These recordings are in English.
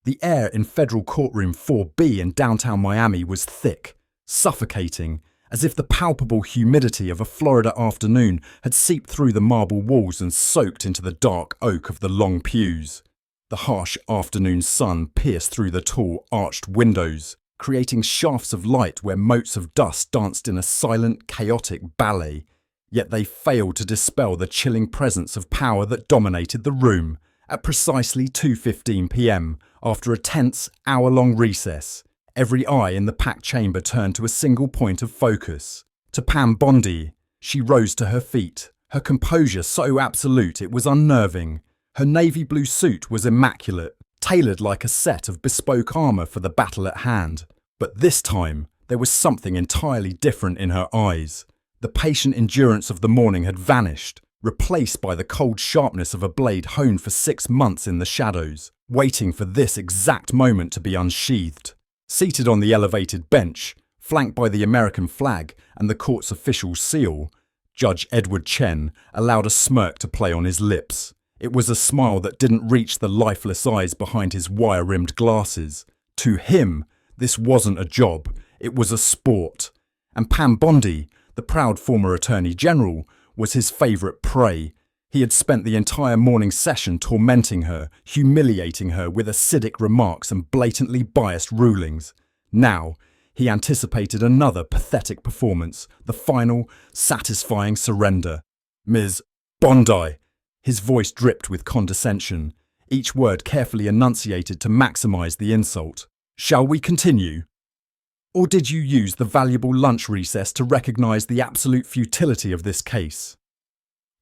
The air in Federal Courtroom 4B in downtown Miami was thick, suffocating, as if the palpable humidity of a Florida afternoon had seeped through the marble walls and soaked into the dark oak of the long pews. The harsh afternoon sun pierced through the tall, arched windows, creating shafts of light where motes of dust danced in a silent, chaotic ballet. Yet they failed to dispel the chilling presence of power that dominated the room at precisely 2:15 p.m. after a tense, hour-long recess. Every eye in the packed chamber turned to a single point of focus. To Pam Bondi. She rose to her feet, her composure so absolute it was unnerving. Her navy blue suit was immaculate, tailored like a set of bespoke armour for the battle at hand. But this time, there was something entirely different in her eyes. The patient endurance of the morning had vanished, replaced by the cold sharpness of a blade honed for 6 months in the shadows, waiting for this exact moment to be unsheathed. Seated on the elevated bench, flanked by the American flag and the court's official seal, Judge Edward Chen allowed a smirk to play on his lips. It was a smile that didn't reach the lifeless eyes behind his wire-rimmed glasses. To him, this wasn't a job, it was a sport. And Pam Bondi, the proud former Attorney General, was his favourite prey. He had spent the entire morning session tormenting her, humiliating her with acidic remarks and blatantly biased rulings. Now, he anticipated another pathetic performance, the final, satisfying surrender. Ms. Bondi. His voice dripped with condescension, each word carefully enunciated to maximise the insult. Shall we continue? Or did you use the valuable lunch recess to recognise the absolute futility of this case?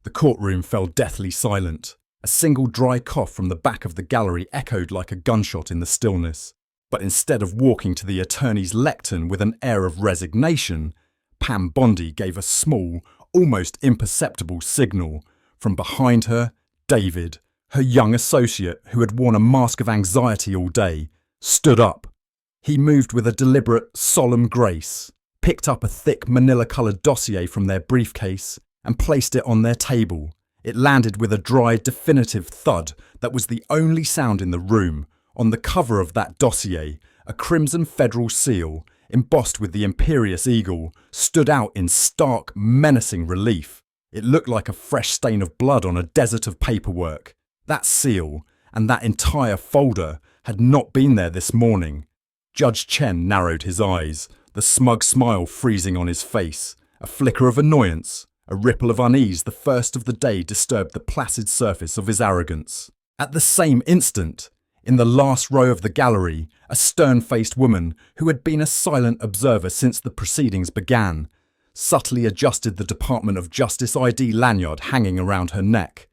The courtroom fell deathly silent. A single dry cough from the back of the gallery echoed like a gunshot in the stillness. But instead of walking to the attorney's lectern with an air of resignation, Pam Bondi gave a small, almost imperceptible signal. From behind her, David, her young associate who had worn a mask of anxiety all day, stood up. He moved with a deliberate, solemn grace, picked up a thick manila-coloured dossier from their briefcase, and placed it on their table. It landed with a dry, definitive thud that was the only sound in the room. On the cover of that dossier, a crimson federal seal, embossed with the imperious eagle, stood out in stark, menacing relief. It looked like a fresh stain of blood on a desert of paperwork. That seal, and that entire folder, had not been there this morning. Judge Chen narrowed his eyes, the smug smile freezing on his face. A flicker of annoyance, a ripple of unease the first of the day disturbed the placid surface of his arrogance. At the same instant, in the last row of the gallery, a stern-faced woman, who had been a silent observer since the proceedings began, subtly adjusted the Department of Justice ID lanyard hanging around her neck.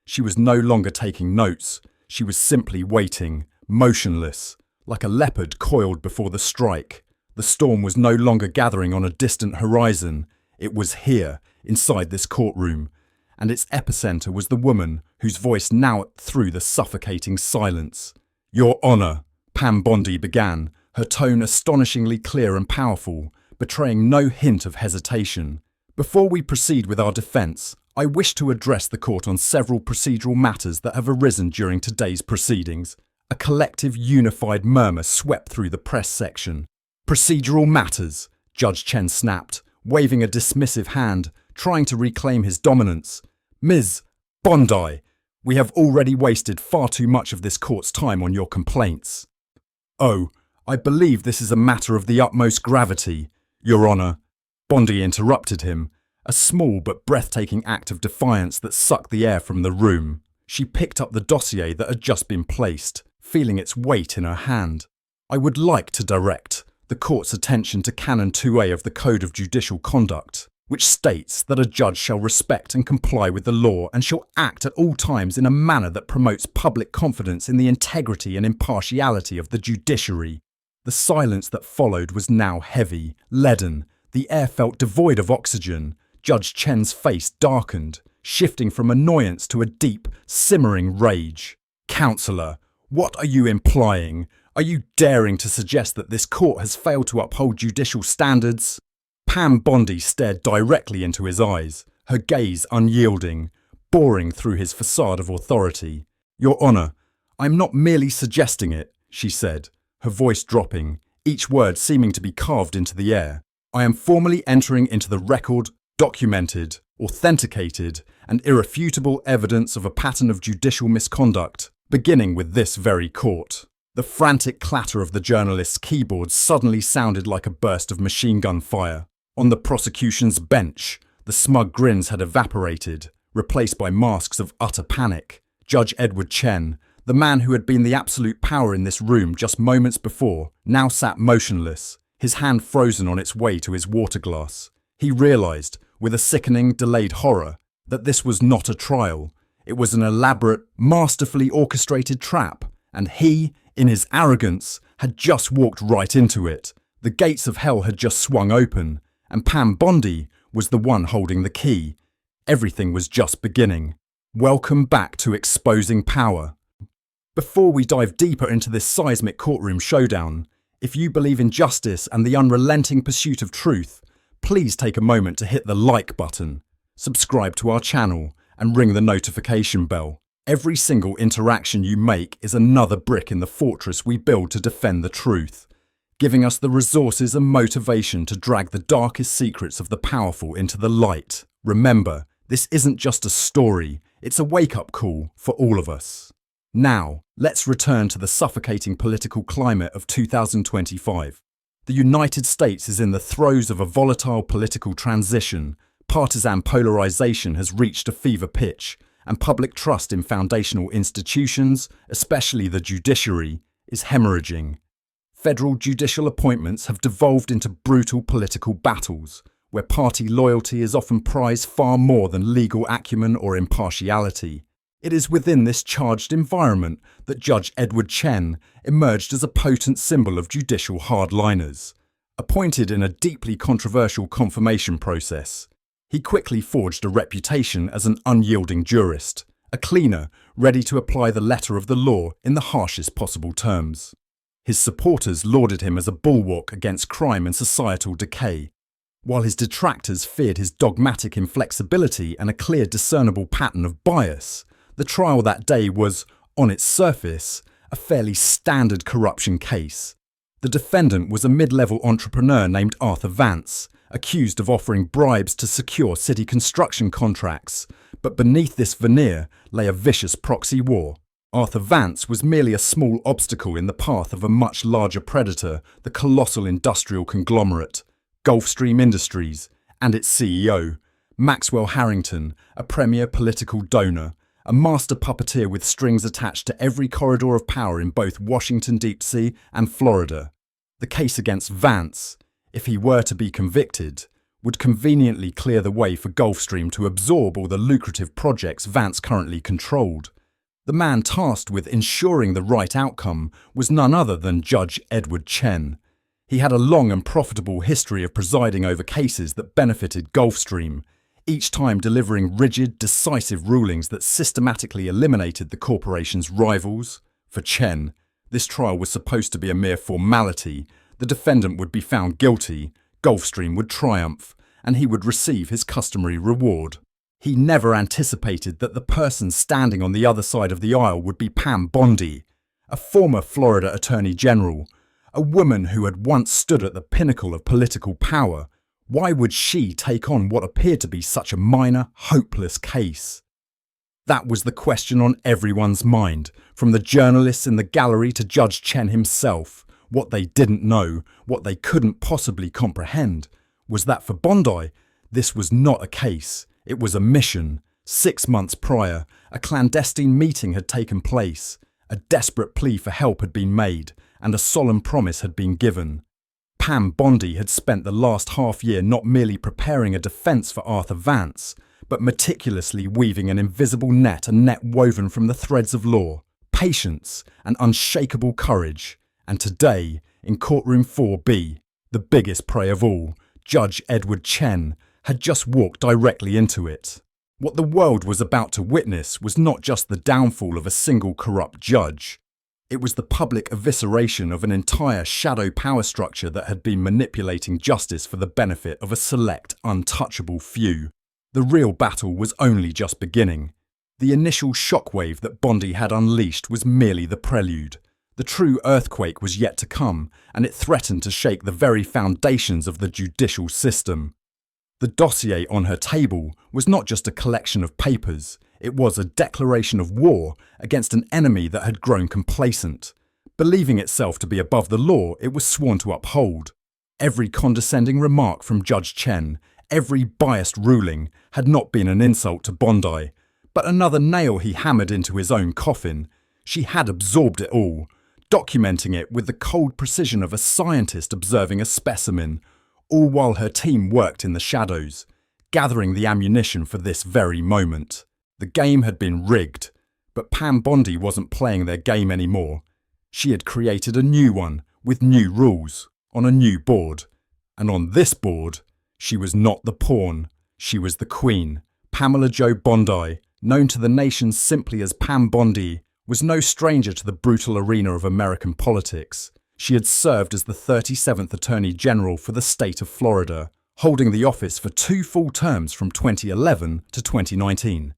She was no longer taking notes, she was simply waiting, motionless, like a leopard coiled before the strike. The storm was no longer gathering on a distant horizon, it was here, inside this courtroom, and its epicenter was the woman whose voice now through the suffocating silence. Your Honour, Pam Bondi began, her tone astonishingly clear and powerful, betraying no hint of hesitation. Before we proceed with our defence, I wish to address the court on several procedural matters that have arisen during today's proceedings. A collective, unified murmur swept through the press section. Procedural matters, Judge Chen snapped, waving a dismissive hand, trying to reclaim his dominance. Ms. Bondi, we have already wasted far too much of this court's time on your complaints. Oh, I believe this is a matter of the utmost gravity, Your Honour. Bondi interrupted him, a small but breathtaking act of defiance that sucked the air from the room. She picked up the dossier that had just been placed, feeling its weight in her hand. I would like to direct the court's attention to Canon 2A of the Code of Judicial Conduct, which states that a judge shall respect and comply with the law and shall act at all times in a manner that promotes public confidence in the integrity and impartiality of the judiciary. The silence that followed was now heavy, leaden. The air felt devoid of oxygen. Judge Chen's face darkened, shifting from annoyance to a deep, simmering rage. Counselor, what are you implying? Are you daring to suggest that this court has failed to uphold judicial standards? Pam Bondi stared directly into his eyes, her gaze unyielding, boring through his facade of authority. Your Honour, I'm not merely suggesting it. she said, her voice dropping, each word seeming to be carved into the air. "I am formally entering into the record, documented, authenticated, and irrefutable evidence of a pattern of judicial misconduct, beginning with this very court." The frantic clatter of the journalist's keyboard suddenly sounded like a burst of machine gun fire. On the prosecution's bench, the smug grins had evaporated, replaced by masks of utter panic. Judge Edward Chen, the man who had been the absolute power in this room just moments before, now sat motionless, his hand frozen on its way to his water glass. He realized, with a sickening, delayed horror, that this was not a trial. It was an elaborate, masterfully orchestrated trap, and he, in his arrogance, had just walked right into it. The gates of hell had just swung open, and Pam Bondi was the one holding the key. Everything was just beginning. Welcome back to Exposing Power. Before we dive deeper into this seismic courtroom showdown, if you believe in justice and the unrelenting pursuit of truth, please take a moment to hit the like button, subscribe to our channel, and ring the notification bell. Every single interaction you make is another brick in the fortress we build to defend the truth, giving us the resources and motivation to drag the darkest secrets of the powerful into the light. Remember, this isn't just a story, it's a wake-up call for all of us. Now, let's return to the suffocating political climate of 2025. The United States is in the throes of a volatile political transition. Partisan polarization has reached a fever pitch, and public trust in foundational institutions, especially the judiciary, is hemorrhaging. Federal judicial appointments have devolved into brutal political battles, where party loyalty is often prized far more than legal acumen or impartiality. It is within this charged environment that Judge Edward Chen emerged as a potent symbol of judicial hardliners. Appointed in a deeply controversial confirmation process, he quickly forged a reputation as an unyielding jurist, a cleaner ready to apply the letter of the law in the harshest possible terms. His supporters lauded him as a bulwark against crime and societal decay, while his detractors feared his dogmatic inflexibility and a clear discernible pattern of bias. The trial that day was, on its surface, a fairly standard corruption case. The defendant was a mid-level entrepreneur named Arthur Vance, accused of offering bribes to secure city construction contracts, but beneath this veneer lay a vicious proxy war. Arthur Vance was merely a small obstacle in the path of a much larger predator, the colossal industrial conglomerate, Gulfstream Industries, and its CEO, Maxwell Harrington, a premier political donor, a master puppeteer with strings attached to every corridor of power in both Washington, D.C. and Florida. The case against Vance, if he were to be convicted, would conveniently clear the way for Gulfstream to absorb all the lucrative projects Vance currently controlled. The man tasked with ensuring the right outcome was none other than Judge Edward Chen. He had a long and profitable history of presiding over cases that benefited Gulfstream, each time delivering rigid, decisive rulings that systematically eliminated the corporation's rivals. For Chen, this trial was supposed to be a mere formality. The defendant would be found guilty, Gulfstream would triumph, and he would receive his customary reward. He never anticipated that the person standing on the other side of the aisle would be Pam Bondi, a former Florida Attorney General, a woman who had once stood at the pinnacle of political power. Why would she take on what appeared to be such a minor, hopeless case? That was the question on everyone's mind, from the journalists in the gallery to Judge Chen himself. What they didn't know, what they couldn't possibly comprehend, was that for Bondi, this was not a case, it was a mission. 6 months prior, a clandestine meeting had taken place, a desperate plea for help had been made, and a solemn promise had been given. Pam Bondi had spent the last half year not merely preparing a defence for Arthur Vance, but meticulously weaving an invisible net, a net woven from the threads of law, patience, and unshakable courage. And today, in courtroom 4B, the biggest prey of all, Judge Edward Chen, had just walked directly into it. What the world was about to witness was not just the downfall of a single corrupt judge. It was the public evisceration of an entire shadow power structure that had been manipulating justice for the benefit of a select, untouchable few. The real battle was only just beginning. The initial shockwave that Bondi had unleashed was merely the prelude. The true earthquake was yet to come, and it threatened to shake the very foundations of the judicial system. The dossier on her table was not just a collection of papers, it was a declaration of war against an enemy that had grown complacent. Believing itself to be above the law, it was sworn to uphold. Every condescending remark from Judge Chen, every biased ruling, had not been an insult to Bondi, but another nail he hammered into his own coffin. She had absorbed it all, documenting it with the cold precision of a scientist observing a specimen, all while her team worked in the shadows, gathering the ammunition for this very moment. The game had been rigged, but Pam Bondi wasn't playing their game anymore. She had created a new one, with new rules, on a new board. And on this board, she was not the pawn, she was the queen. Pamela Jo Bondi, known to the nation simply as Pam Bondi, was no stranger to the brutal arena of American politics. She had served as the 37th Attorney General for the state of Florida, holding the office for 2 full terms from 2011 to 2019.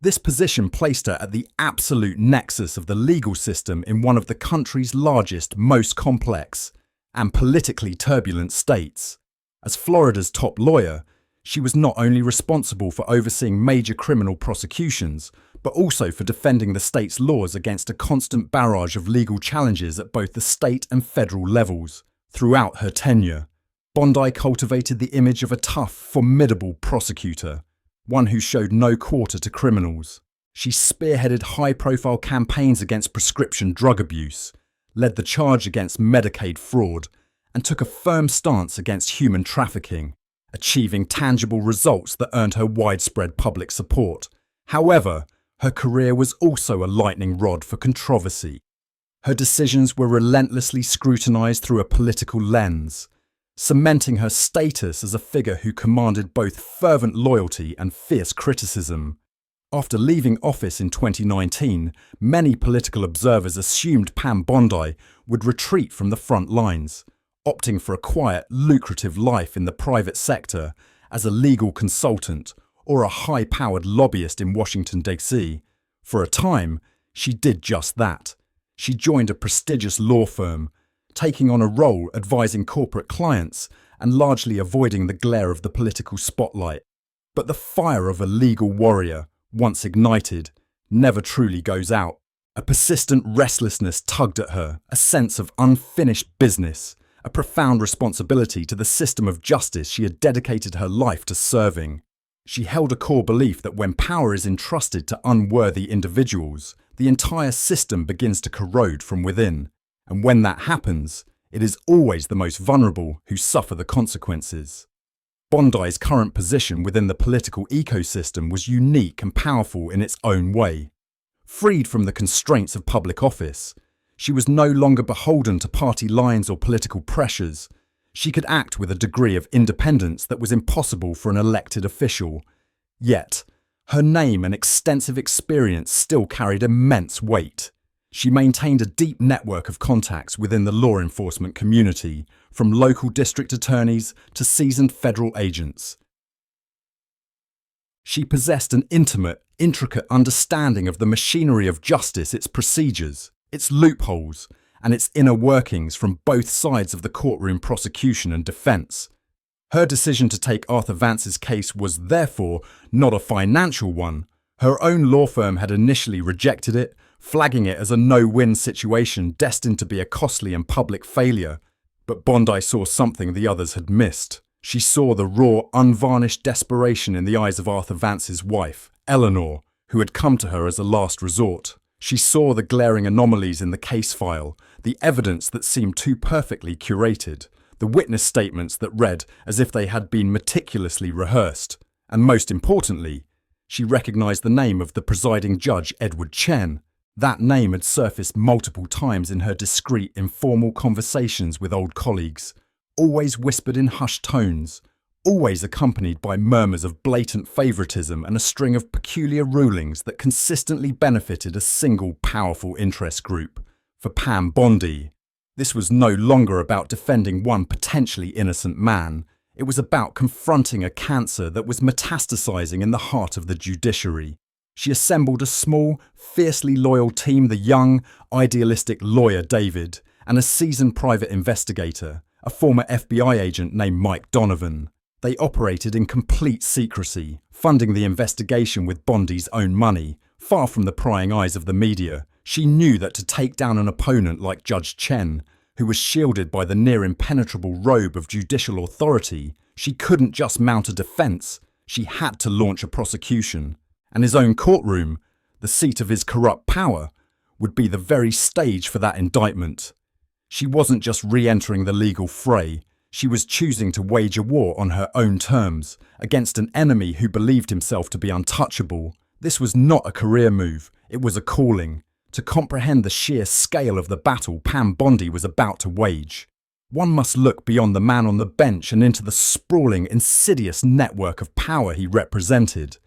This position placed her at the absolute nexus of the legal system in one of the country's largest, most complex, and politically turbulent states. As Florida's top lawyer, she was not only responsible for overseeing major criminal prosecutions, but also for defending the state's laws against a constant barrage of legal challenges at both the state and federal levels. Throughout her tenure, Bondi cultivated the image of a tough, formidable prosecutor, one who showed no quarter to criminals. She spearheaded high-profile campaigns against prescription drug abuse, led the charge against Medicaid fraud, and took a firm stance against human trafficking, achieving tangible results that earned her widespread public support. However, her career was also a lightning rod for controversy. Her decisions were relentlessly scrutinized through a political lens, cementing her status as a figure who commanded both fervent loyalty and fierce criticism. After leaving office in 2019, many political observers assumed Pam Bondi would retreat from the front lines, opting for a quiet, lucrative life in the private sector as a legal consultant or a high-powered lobbyist in Washington, D.C. For a time, she did just that. She joined a prestigious law firm, taking on a role advising corporate clients and largely avoiding the glare of the political spotlight. But the fire of a legal warrior, once ignited, never truly goes out. A persistent restlessness tugged at her, a sense of unfinished business, a profound responsibility to the system of justice she had dedicated her life to serving. She held a core belief that when power is entrusted to unworthy individuals, the entire system begins to corrode from within. And when that happens, it is always the most vulnerable who suffer the consequences. Bondi's current position within the political ecosystem was unique and powerful in its own way. Freed from the constraints of public office, she was no longer beholden to party lines or political pressures. She could act with a degree of independence that was impossible for an elected official. Yet, her name and extensive experience still carried immense weight. She maintained a deep network of contacts within the law enforcement community, from local district attorneys to seasoned federal agents. She possessed an intimate, intricate understanding of the machinery of justice, its procedures, its loopholes, and its inner workings from both sides of the courtroom, prosecution and defense. Her decision to take Arthur Vance's case was therefore not a financial one. Her own law firm had initially rejected it, flagging it as a no-win situation destined to be a costly and public failure. But Bondi saw something the others had missed. She saw the raw, unvarnished desperation in the eyes of Arthur Vance's wife, Eleanor, who had come to her as a last resort. She saw the glaring anomalies in the case file, the evidence that seemed too perfectly curated, the witness statements that read as if they had been meticulously rehearsed. And most importantly, she recognized the name of the presiding judge, Edward Chen. That name had surfaced multiple times in her discreet, informal conversations with old colleagues, always whispered in hushed tones, always accompanied by murmurs of blatant favoritism and a string of peculiar rulings that consistently benefited a single powerful interest group. For Pam Bondi, this was no longer about defending one potentially innocent man. It was about confronting a cancer that was metastasizing in the heart of the judiciary. She assembled a small, fiercely loyal team: the young, idealistic lawyer David, and a seasoned private investigator, a former FBI agent named Mike Donovan. They operated in complete secrecy, funding the investigation with Bondi's own money, far from the prying eyes of the media. She knew that to take down an opponent like Judge Chen, who was shielded by the near-impenetrable robe of judicial authority, she couldn't just mount a defense, she had to launch a prosecution. And his own courtroom, the seat of his corrupt power, would be the very stage for that indictment. She wasn't just re-entering the legal fray, she was choosing to wage a war on her own terms, against an enemy who believed himself to be untouchable. This was not a career move, it was a calling. To comprehend the sheer scale of the battle Pam Bondi was about to wage, one must look beyond the man on the bench and into the sprawling, insidious network of power he represented.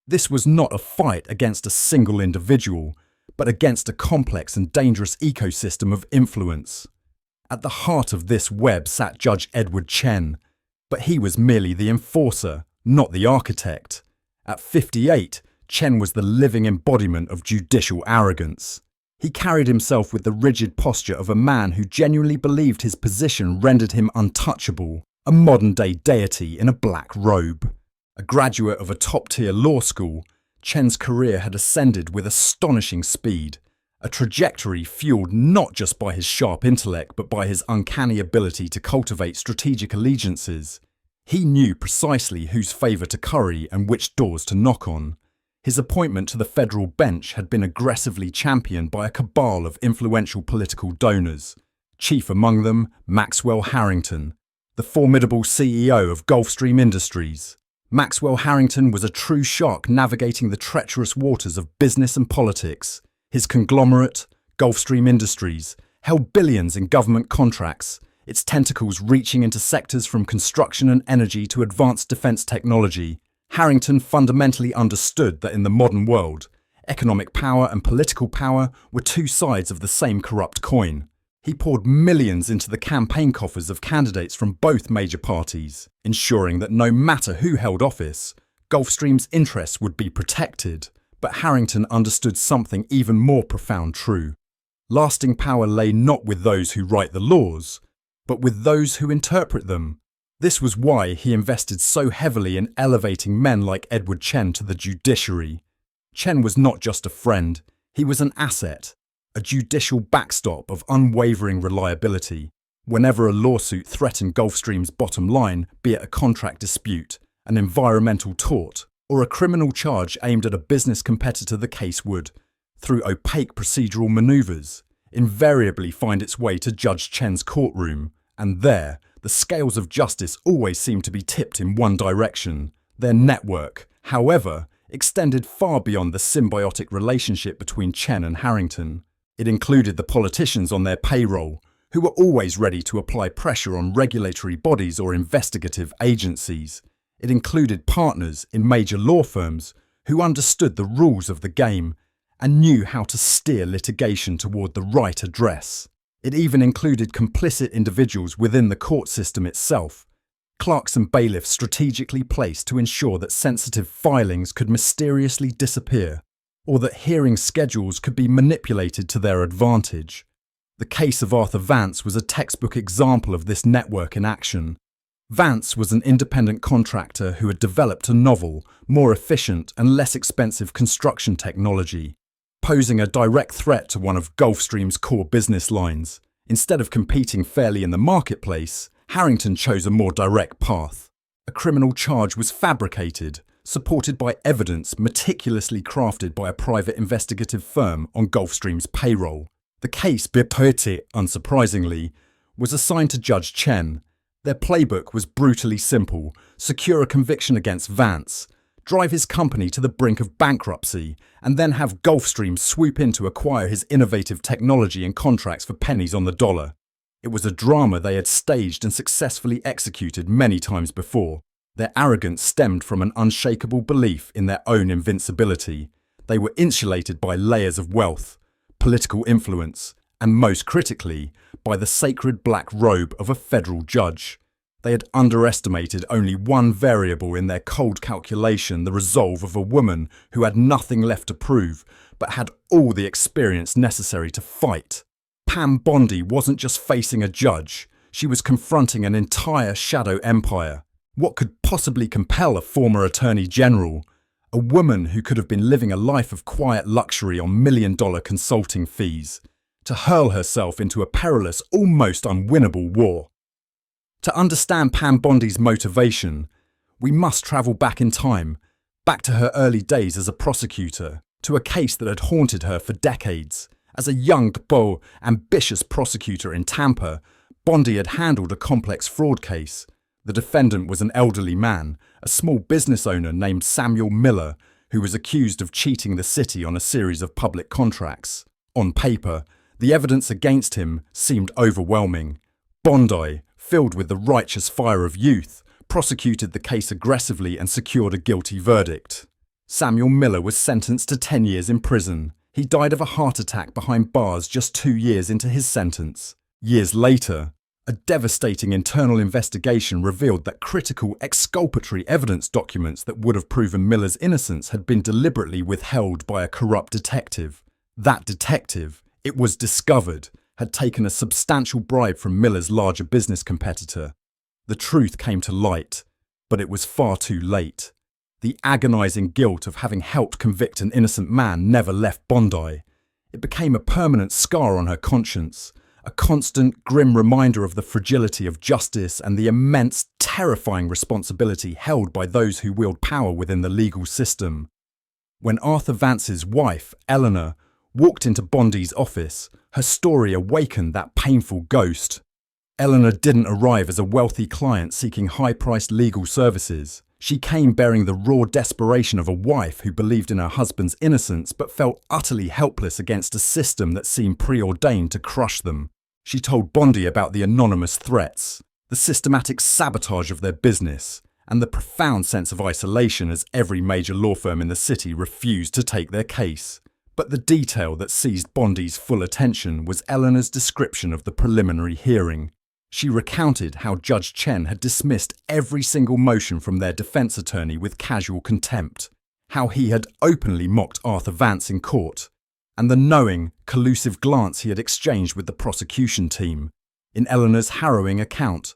This was not a fight against a single individual, but against a complex and dangerous ecosystem of influence. At the heart of this web sat Judge Edward Chen, but he was merely the enforcer, not the architect. At 58, Chen was the living embodiment of judicial arrogance. He carried himself with the rigid posture of a man who genuinely believed his position rendered him untouchable, a modern-day deity in a black robe. A graduate of a top-tier law school, Chen's career had ascended with astonishing speed, a trajectory fueled not just by his sharp intellect but by his uncanny ability to cultivate strategic allegiances. He knew precisely whose favour to curry and which doors to knock on. His appointment to the federal bench had been aggressively championed by a cabal of influential political donors, chief among them Maxwell Harrington, the formidable CEO of Gulfstream Industries. Maxwell Harrington was a true shark navigating the treacherous waters of business and politics. His conglomerate, Gulfstream Industries, held billions in government contracts, its tentacles reaching into sectors from construction and energy to advanced defense technology. Harrington fundamentally understood that in the modern world, economic power and political power were two sides of the same corrupt coin. He poured millions into the campaign coffers of candidates from both major parties, ensuring that no matter who held office, Gulfstream's interests would be protected. But Harrington understood something even more profound true. Lasting power lay not with those who write the laws, but with those who interpret them. This was why he invested so heavily in elevating men like Edward Chen to the judiciary. Chen was not just a friend, he was an asset, a judicial backstop of unwavering reliability. Whenever a lawsuit threatened Gulfstream's bottom line, be it a contract dispute, an environmental tort, or a criminal charge aimed at a business competitor, the case would, through opaque procedural maneuvers, invariably find its way to Judge Chen's courtroom, and there, the scales of justice always seemed to be tipped in one direction. Their network, however, extended far beyond the symbiotic relationship between Chen and Harrington. It included the politicians on their payroll, who were always ready to apply pressure on regulatory bodies or investigative agencies. It included partners in major law firms who understood the rules of the game and knew how to steer litigation toward the right address. It even included complicit individuals within the court system itself, clerks and bailiffs strategically placed to ensure that sensitive filings could mysteriously disappear, or that hearing schedules could be manipulated to their advantage. The case of Arthur Vance was a textbook example of this network in action. Vance was an independent contractor who had developed a novel, more efficient and less expensive construction technology, posing a direct threat to one of Gulfstream's core business lines. Instead of competing fairly in the marketplace, Harrington chose a more direct path. A criminal charge was fabricated, supported by evidence meticulously crafted by a private investigative firm on Gulfstream's payroll. The case, unsurprisingly, was assigned to Judge Chen. Their playbook was brutally simple: secure a conviction against Vance, drive his company to the brink of bankruptcy, and then have Gulfstream swoop in to acquire his innovative technology and contracts for pennies on the dollar. It was a drama they had staged and successfully executed many times before. Their arrogance stemmed from an unshakable belief in their own invincibility. They were insulated by layers of wealth, political influence, and most critically, by the sacred black robe of a federal judge. They had underestimated only one variable in their cold calculation: the resolve of a woman who had nothing left to prove, but had all the experience necessary to fight. Pam Bondi wasn't just facing a judge, she was confronting an entire shadow empire. What could possibly compel a former Attorney General, a woman who could have been living a life of quiet luxury on million-dollar consulting fees, to hurl herself into a perilous, almost unwinnable war? To understand Pam Bondi's motivation, we must travel back in time, back to her early days as a prosecutor, to a case that had haunted her for decades. As a young, bold, ambitious prosecutor in Tampa, Bondi had handled a complex fraud case. The defendant was an elderly man, a small business owner named Samuel Miller, who was accused of cheating the city on a series of public contracts. On paper, the evidence against him seemed overwhelming. Bondi, filled with the righteous fire of youth, prosecuted the case aggressively and secured a guilty verdict. Samuel Miller was sentenced to 10 years in prison. He died of a heart attack behind bars just 2 years into his sentence. Years later, a devastating internal investigation revealed that critical exculpatory evidence documents that would have proven Miller's innocence had been deliberately withheld by a corrupt detective. That detective, it was discovered, had taken a substantial bribe from Miller's larger business competitor. The truth came to light, but it was far too late. The agonizing guilt of having helped convict an innocent man never left Bondi. It became a permanent scar on her conscience, a constant, grim reminder of the fragility of justice and the immense, terrifying responsibility held by those who wield power within the legal system. When Arthur Vance's wife, Eleanor, walked into Bondi's office, her story awakened that painful ghost. Eleanor didn't arrive as a wealthy client seeking high-priced legal services. She came bearing the raw desperation of a wife who believed in her husband's innocence but felt utterly helpless against a system that seemed preordained to crush them. She told Bondi about the anonymous threats, the systematic sabotage of their business, and the profound sense of isolation as every major law firm in the city refused to take their case. But the detail that seized Bondi's full attention was Eleanor's description of the preliminary hearing. She recounted how Judge Chen had dismissed every single motion from their defense attorney with casual contempt, how he had openly mocked Arthur Vance in court, and the knowing, collusive glance he had exchanged with the prosecution team. In Eleanor's harrowing account,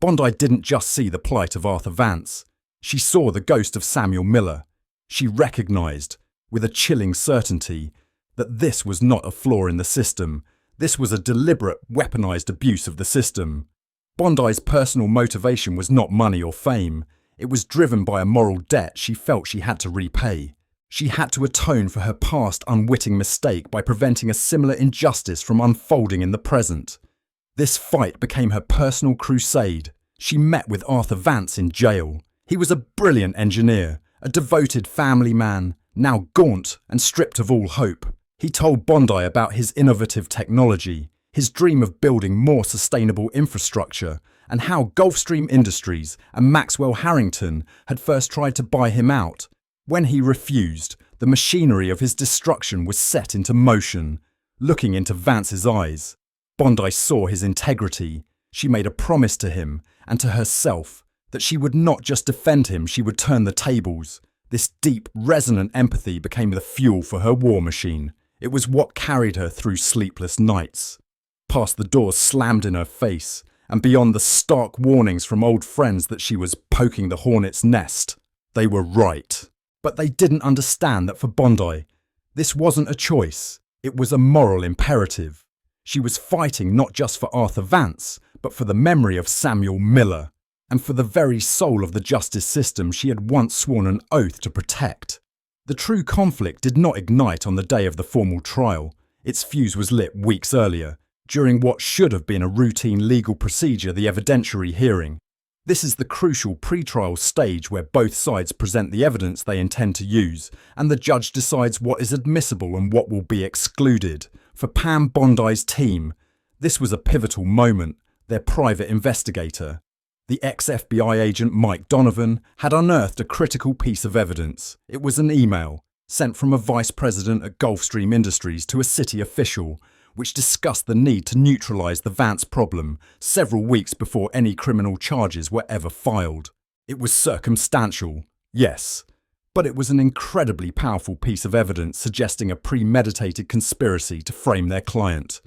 Bondi didn't just see the plight of Arthur Vance. She saw the ghost of Samuel Miller. She recognized, with a chilling certainty, that this was not a flaw in the system. This was a deliberate, weaponized abuse of the system. Bondi's personal motivation was not money or fame. It was driven by a moral debt she felt she had to repay. She had to atone for her past unwitting mistake by preventing a similar injustice from unfolding in the present. This fight became her personal crusade. She met with Arthur Vance in jail. He was a brilliant engineer, a devoted family man, now gaunt and stripped of all hope. He told Bondi about his innovative technology, his dream of building more sustainable infrastructure, and how Gulfstream Industries and Maxwell Harrington had first tried to buy him out. When he refused, the machinery of his destruction was set into motion. Looking into Vance's eyes, Bondi saw his integrity. She made a promise to him and to herself that she would not just defend him, she would turn the tables. This deep, resonant empathy became the fuel for her war machine. It was what carried her through sleepless nights. Past the doors slammed in her face, and beyond the stark warnings from old friends that she was poking the hornet's nest. They were right. But they didn't understand that for Bondi, this wasn't a choice. It was a moral imperative. She was fighting not just for Arthur Vance, but for the memory of Samuel Miller, and for the very soul of the justice system she had once sworn an oath to protect. The true conflict did not ignite on the day of the formal trial. Its fuse was lit weeks earlier, during what should have been a routine legal procedure, the evidentiary hearing. This is the crucial pre-trial stage where both sides present the evidence they intend to use, and the judge decides what is admissible and what will be excluded. For Pam Bondi's team, this was a pivotal moment. Their private investigator, the ex-FBI agent Mike Donovan, had unearthed a critical piece of evidence. It was an email sent from a vice president at Gulfstream Industries to a city official, which discussed the need to neutralise the Vance problem several weeks before any criminal charges were ever filed. It was circumstantial, yes, but it was an incredibly powerful piece of evidence suggesting a premeditated conspiracy to frame their client.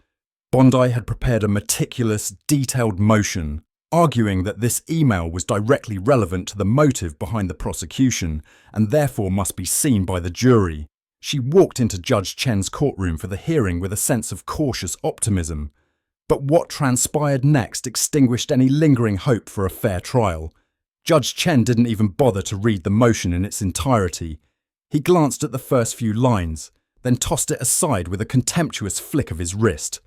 Bondi had prepared a meticulous, detailed motion, arguing that this email was directly relevant to the motive behind the prosecution and therefore must be seen by the jury. She walked into Judge Chen's courtroom for the hearing with a sense of cautious optimism. But what transpired next extinguished any lingering hope for a fair trial. Judge Chen didn't even bother to read the motion in its entirety. He glanced at the first few lines, then tossed it aside with a contemptuous flick of his wrist.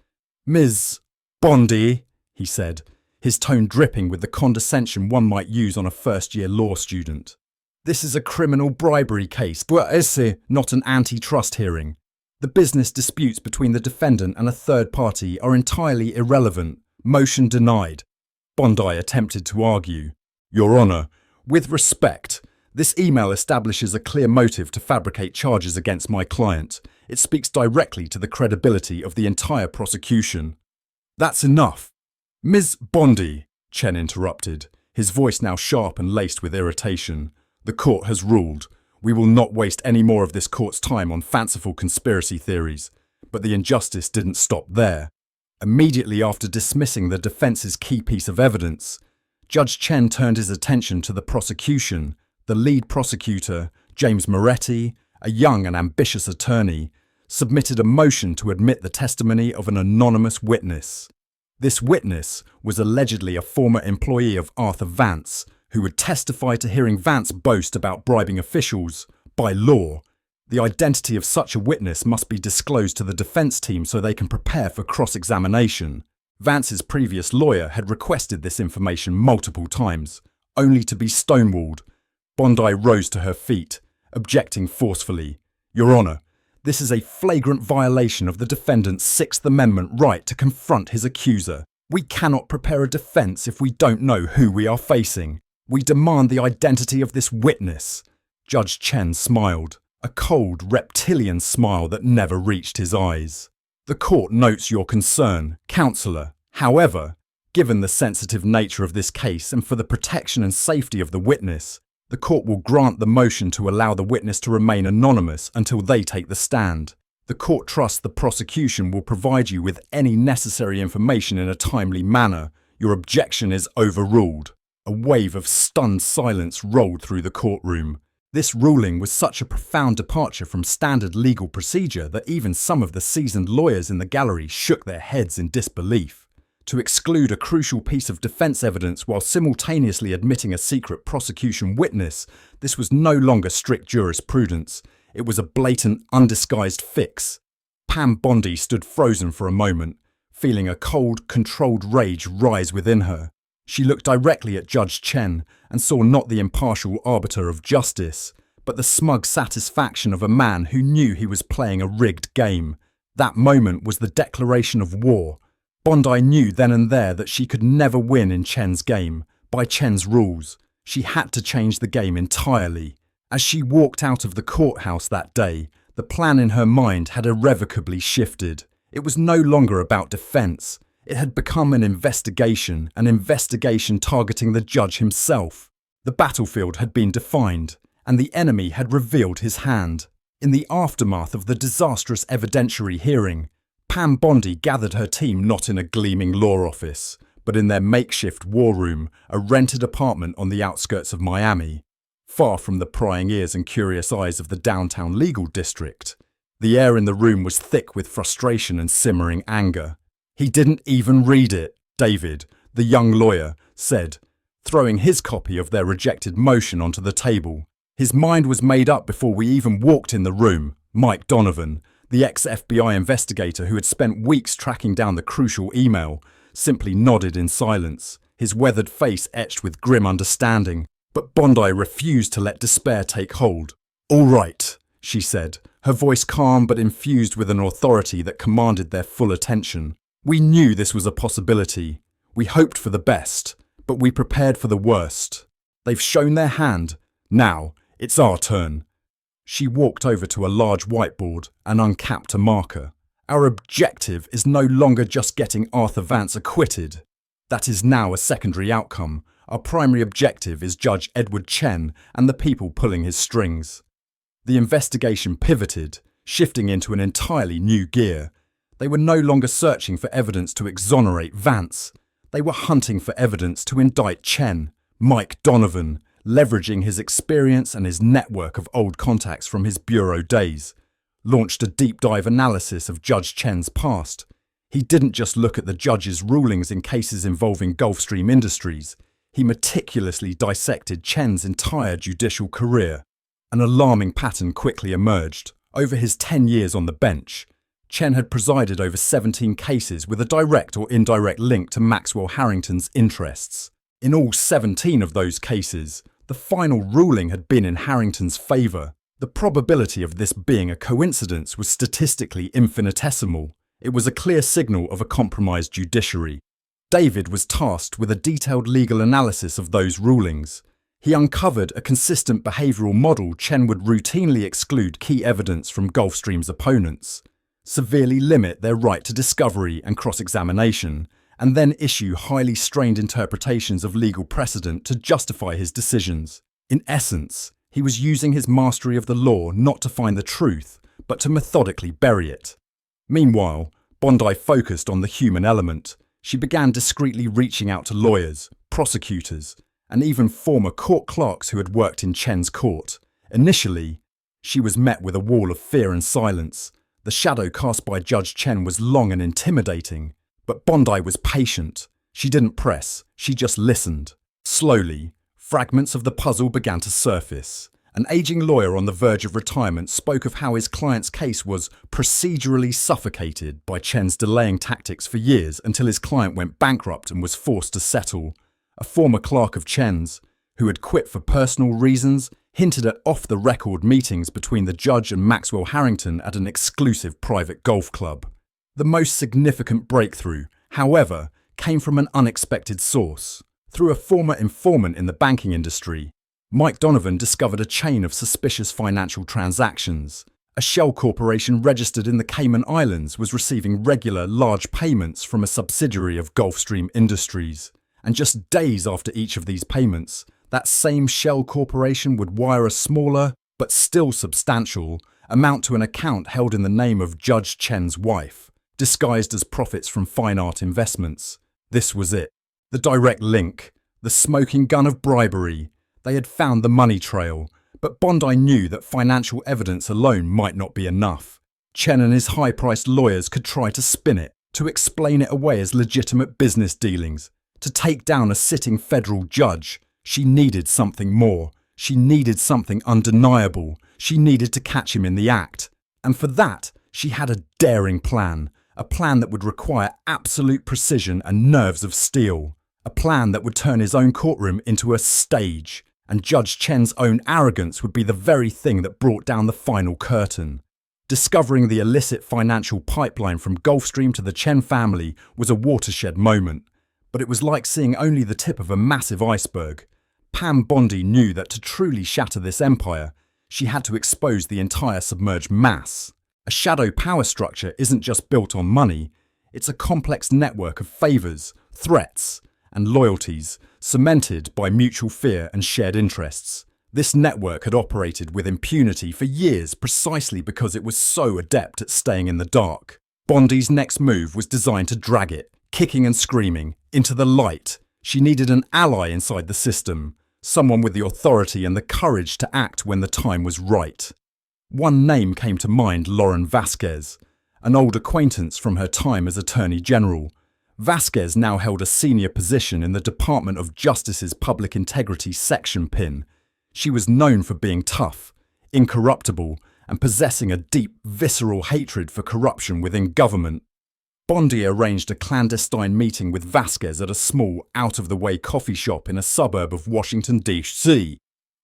"Ms. Bondi," he said, his tone dripping with the condescension one might use on a first-year law student. "This is a criminal bribery case, but it's not an antitrust hearing. The business disputes between the defendant and a third party are entirely irrelevant. Motion denied." Bondi attempted to argue. "Your Honour, with respect, this email establishes a clear motive to fabricate charges against my client. It speaks directly to the credibility of the entire prosecution." "That's enough." "Ms. Bondi," Chen interrupted, his voice now sharp and laced with irritation. "The court has ruled. We will not waste any more of this court's time on fanciful conspiracy theories." But the injustice didn't stop there. Immediately after dismissing the defence's key piece of evidence, Judge Chen turned his attention to the prosecution. The lead prosecutor, James Moretti, a young and ambitious attorney, submitted a motion to admit the testimony of an anonymous witness. This witness was allegedly a former employee of Arthur Vance, who would testify to hearing Vance boast about bribing officials. By law, the identity of such a witness must be disclosed to the defense team so they can prepare for cross-examination. Vance's previous lawyer had requested this information multiple times, only to be stonewalled. Bondi rose to her feet, objecting forcefully. "Your Honour, this is a flagrant violation of the defendant's Sixth Amendment right to confront his accuser. We cannot prepare a defense if we don't know who we are facing. We demand the identity of this witness." Judge Chen smiled, a cold, reptilian smile that never reached his eyes. "The court notes your concern, Counselor. However, given the sensitive nature of this case and for the protection and safety of the witness, the court will grant the motion to allow the witness to remain anonymous until they take the stand. The court trusts the prosecution will provide you with any necessary information in a timely manner. Your objection is overruled." A wave of stunned silence rolled through the courtroom. This ruling was such a profound departure from standard legal procedure that even some of the seasoned lawyers in the gallery shook their heads in disbelief. To exclude a crucial piece of defense evidence while simultaneously admitting a secret prosecution witness, this was no longer strict jurisprudence. It was a blatant, undisguised fix. Pam Bondi stood frozen for a moment, feeling a cold, controlled rage rise within her. She looked directly at Judge Chen and saw not the impartial arbiter of justice, but the smug satisfaction of a man who knew he was playing a rigged game. That moment was the declaration of war. Bondi knew then and there that she could never win in Chen's game, by Chen's rules. She had to change the game entirely. As she walked out of the courthouse that day, the plan in her mind had irrevocably shifted. It was no longer about defense. It had become an investigation targeting the judge himself. The battlefield had been defined, and the enemy had revealed his hand. In the aftermath of the disastrous evidentiary hearing, Pam Bondi gathered her team not in a gleaming law office, but in their makeshift war room, a rented apartment on the outskirts of Miami, far from the prying ears and curious eyes of the downtown legal district. The air in the room was thick with frustration and simmering anger. "He didn't even read it," David, the young lawyer, said, throwing his copy of their rejected motion onto the table. "His mind was made up before we even walked in the room." Mike Donovan, the ex-FBI investigator who had spent weeks tracking down the crucial email, simply nodded in silence, his weathered face etched with grim understanding. But Bondi refused to let despair take hold. "All right," she said, her voice calm but infused with an authority that commanded their full attention. "We knew this was a possibility. We hoped for the best, but we prepared for the worst. They've shown their hand. Now, it's our turn." She walked over to a large whiteboard and uncapped a marker. Our objective is no longer just getting Arthur Vance acquitted. That is now a secondary outcome. Our primary objective is Judge Edward Chen and the people pulling his strings. The investigation pivoted, shifting into an entirely new gear. They were no longer searching for evidence to exonerate Vance. They were hunting for evidence to indict Chen. Mike Donovan, leveraging his experience and his network of old contacts from his bureau days, launched a deep dive analysis of Judge Chen's past. He didn't just look at the judge's rulings in cases involving Gulfstream Industries. He meticulously dissected Chen's entire judicial career. An alarming pattern quickly emerged. Over his 10 years on the bench, Chen had presided over 17 cases with a direct or indirect link to Maxwell Harrington's interests. In all 17 of those cases, the final ruling had been in Harrington's favour. The probability of this being a coincidence was statistically infinitesimal. It was a clear signal of a compromised judiciary. David was tasked with a detailed legal analysis of those rulings. He uncovered a consistent behavioural model. Chen would routinely exclude key evidence from Gulfstream's opponents, severely limit their right to discovery and cross-examination, and then issue highly strained interpretations of legal precedent to justify his decisions. In essence, he was using his mastery of the law not to find the truth, but to methodically bury it. Meanwhile, Bondi focused on the human element. She began discreetly reaching out to lawyers, prosecutors, and even former court clerks who had worked in Chen's court. Initially, she was met with a wall of fear and silence. The shadow cast by Judge Chen was long and intimidating. But Bondi was patient. She didn't press, she just listened. Slowly, fragments of the puzzle began to surface. An aging lawyer on the verge of retirement spoke of how his client's case was procedurally suffocated by Chen's delaying tactics for years until his client went bankrupt and was forced to settle. A former clerk of Chen's, who had quit for personal reasons, hinted at off-the-record meetings between the judge and Maxwell Harrington at an exclusive private golf club. The most significant breakthrough, however, came from an unexpected source. Through a former informant in the banking industry, Mike Donovan discovered a chain of suspicious financial transactions. A shell corporation registered in the Cayman Islands was receiving regular, large payments from a subsidiary of Gulfstream Industries. And just days after each of these payments, that same shell corporation would wire a smaller, but still substantial, amount to an account held in the name of Judge Chen's wife, disguised as profits from fine art investments. This was it. The direct link. The smoking gun of bribery. They had found the money trail, but Bondi knew that financial evidence alone might not be enough. Chen and his high-priced lawyers could try to spin it, to explain it away as legitimate business dealings, to take down a sitting federal judge. She needed something more. She needed something undeniable. She needed to catch him in the act. And for that, she had a daring plan. A plan that would require absolute precision and nerves of steel. A plan that would turn his own courtroom into a stage. And Judge Chen's own arrogance would be the very thing that brought down the final curtain. Discovering the illicit financial pipeline from Gulfstream to the Chen family was a watershed moment. But it was like seeing only the tip of a massive iceberg. Pam Bondi knew that to truly shatter this empire, she had to expose the entire submerged mass. A shadow power structure isn't just built on money, it's a complex network of favours, threats, and loyalties, cemented by mutual fear and shared interests. This network had operated with impunity for years precisely because it was so adept at staying in the dark. Bondi's next move was designed to drag it, kicking and screaming, into the light. She needed an ally inside the system, someone with the authority and the courage to act when the time was right. One name came to mind: Lauren Vasquez, an old acquaintance from her time as Attorney General. Vasquez now held a senior position in the Department of Justice's Public Integrity Section PIN. She was known for being tough, incorruptible, and possessing a deep, visceral hatred for corruption within government. Bondi arranged a clandestine meeting with Vasquez at a small, out-of-the-way coffee shop in a suburb of Washington, D.C.,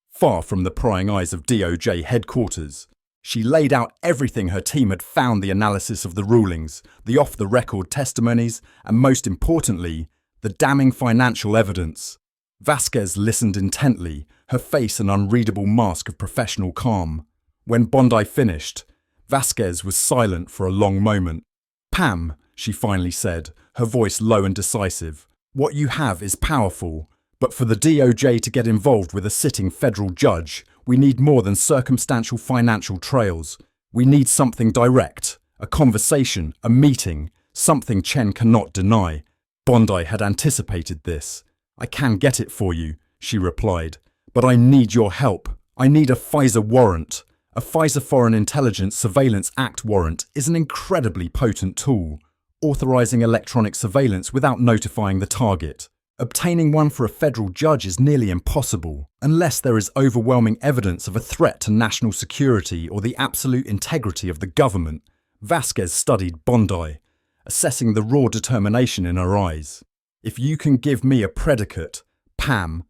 far from the prying eyes of DOJ headquarters. She laid out everything her team had found: the analysis of the rulings, the off-the-record testimonies, and most importantly, the damning financial evidence. Vasquez listened intently, her face an unreadable mask of professional calm. When Bondi finished, Vasquez was silent for a long moment. "Pam," she finally said, her voice low and decisive, "what you have is powerful, but for the DOJ to get involved with a sitting federal judge, we need more than circumstantial financial trails. We need something direct, a conversation, a meeting, something Chen cannot deny." Bondi had anticipated this. "I can get it for you," she replied, "but I need your help. I need a FISA warrant. A FISA Foreign Intelligence Surveillance Act warrant is an incredibly potent tool, authorizing electronic surveillance without notifying the target. Obtaining one for a federal judge is nearly impossible, unless there is overwhelming evidence of a threat to national security or the absolute integrity of the government. Vasquez studied Bondi, assessing the raw determination in her eyes. "If you can give me a predicate, Pam,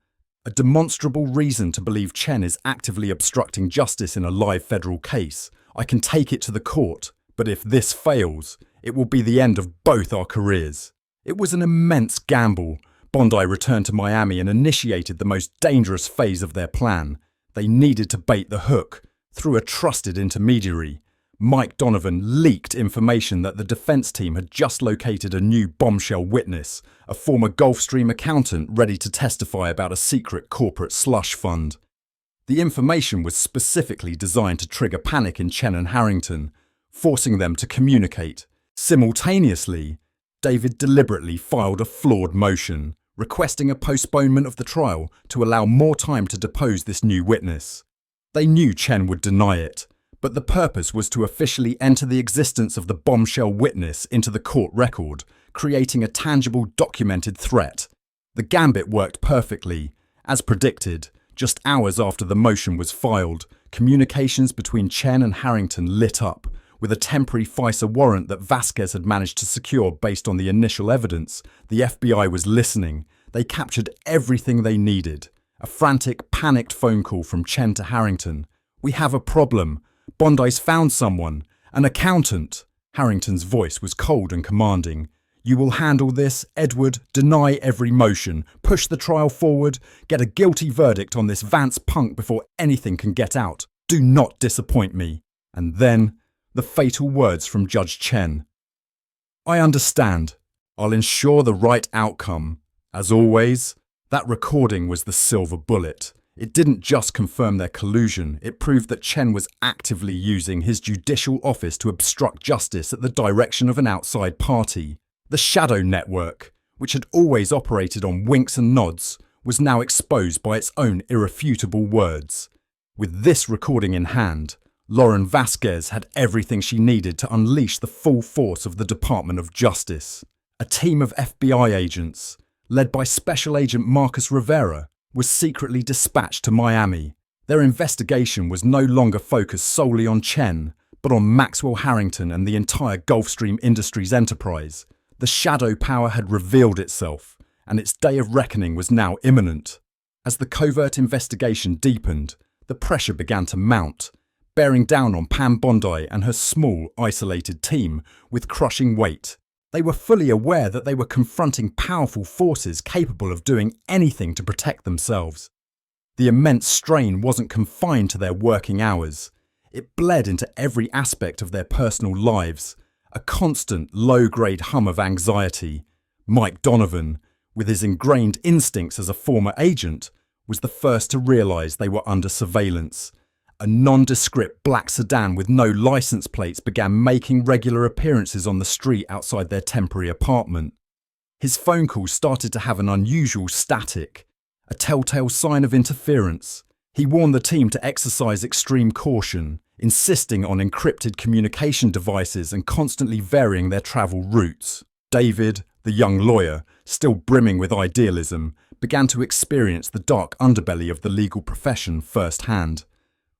a demonstrable reason to believe Chen is actively obstructing justice in a live federal case, I can take it to the court, but if this fails, it will be the end of both our careers." It was an immense gamble. Bondi returned to Miami and initiated the most dangerous phase of their plan. They needed to bait the hook through a trusted intermediary. Mike Donovan leaked information that the defense team had just located a new bombshell witness, a former Gulfstream accountant ready to testify about a secret corporate slush fund. The information was specifically designed to trigger panic in Chen and Harrington, forcing them to communicate. Simultaneously, David deliberately filed a flawed motion, requesting a postponement of the trial to allow more time to depose this new witness. They knew Chen would deny it, but the purpose was to officially enter the existence of the bombshell witness into the court record, creating a tangible, documented threat. The gambit worked perfectly. As predicted, just hours after the motion was filed, communications between Chen and Harrington lit up. With a temporary FISA warrant that Vasquez had managed to secure based on the initial evidence, the FBI was listening. They captured everything they needed. A frantic, panicked phone call from Chen to Harrington. "We have a problem. Bondi's found someone. An accountant." Harrington's voice was cold and commanding. "You will handle this, Edward. Deny every motion. Push the trial forward. Get a guilty verdict on this Vance punk before anything can get out. Do not disappoint me." And then, the fatal words from Judge Chen. "I understand. I'll ensure the right outcome. As always, that recording was the silver bullet. It didn't just confirm their collusion, it proved that Chen was actively using his judicial office to obstruct justice at the direction of an outside party. The shadow network, which had always operated on winks and nods, was now exposed by its own irrefutable words. With this recording in hand, Lauren Vasquez had everything she needed to unleash the full force of the Department of Justice. A team of FBI agents, led by Special Agent Marcus Rivera, was secretly dispatched to Miami. Their investigation was no longer focused solely on Chen, but on Maxwell Harrington and the entire Gulfstream Industries enterprise. The shadow power had revealed itself, and its day of reckoning was now imminent. As the covert investigation deepened, the pressure began to mount, bearing down on Pam Bondi and her small, isolated team with crushing weight. They were fully aware that they were confronting powerful forces capable of doing anything to protect themselves. The immense strain wasn't confined to their working hours. It bled into every aspect of their personal lives, a constant, low-grade hum of anxiety. Mike Donovan, with his ingrained instincts as a former agent, was the first to realize they were under surveillance. A nondescript black sedan with no license plates began making regular appearances on the street outside their temporary apartment. His phone calls started to have an unusual static, a telltale sign of interference. He warned the team to exercise extreme caution, insisting on encrypted communication devices and constantly varying their travel routes. David, the young lawyer, still brimming with idealism, began to experience the dark underbelly of the legal profession firsthand.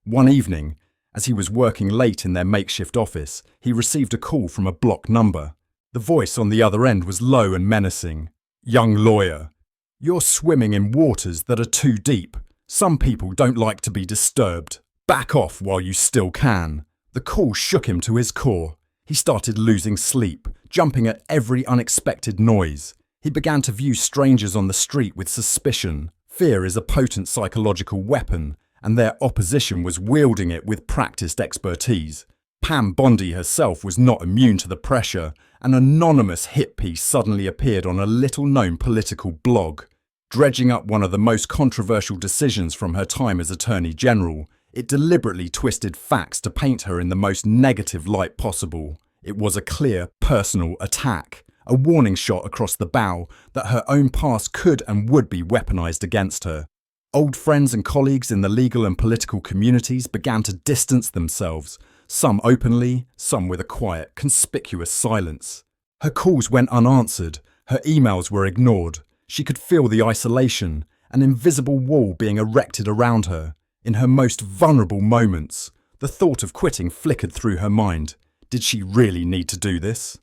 One evening, as he was working late in their makeshift office, he received a call from a blocked number. The voice on the other end was low and menacing. "Young lawyer, you're swimming in waters that are too deep. Some people don't like to be disturbed. Back off while you still can." The call shook him to his core. He started losing sleep, jumping at every unexpected noise. He began to view strangers on the street with suspicion. Fear is a potent psychological weapon, and their opposition was wielding it with practiced expertise. Pam Bondi herself was not immune to the pressure, an anonymous hit piece suddenly appeared on a little-known political blog. Dredging up one of the most controversial decisions from her time as Attorney General, it deliberately twisted facts to paint her in the most negative light possible. It was a clear, personal attack, a warning shot across the bow that her own past could and would be weaponized against her. Old friends and colleagues in the legal and political communities began to distance themselves, some openly, some with a quiet, conspicuous silence. Her calls went unanswered, her emails were ignored. She could feel the isolation, an invisible wall being erected around her. In her most vulnerable moments, the thought of quitting flickered through her mind. Did she really need to do this?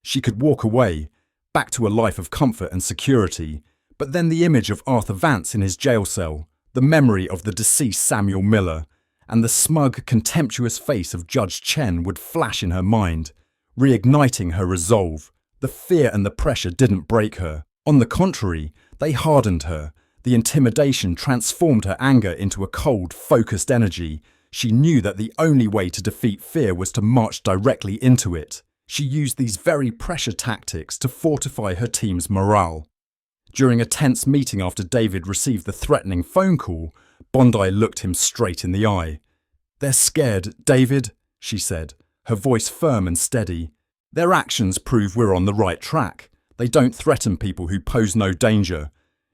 She could walk away, back to a life of comfort and security, but then the image of Arthur Vance in his jail cell, the memory of the deceased Samuel Miller, and the smug, contemptuous face of Judge Chen would flash in her mind, reigniting her resolve. The fear and the pressure didn't break her. On the contrary, they hardened her. The intimidation transformed her anger into a cold, focused energy. She knew that the only way to defeat fear was to march directly into it. She used these very pressure tactics to fortify her team's morale. During a tense meeting after David received the threatening phone call, Bondi looked him straight in the eye. "They're scared, David," she said, her voice firm and steady. "Their actions prove we're on the right track. They don't threaten people who pose no danger.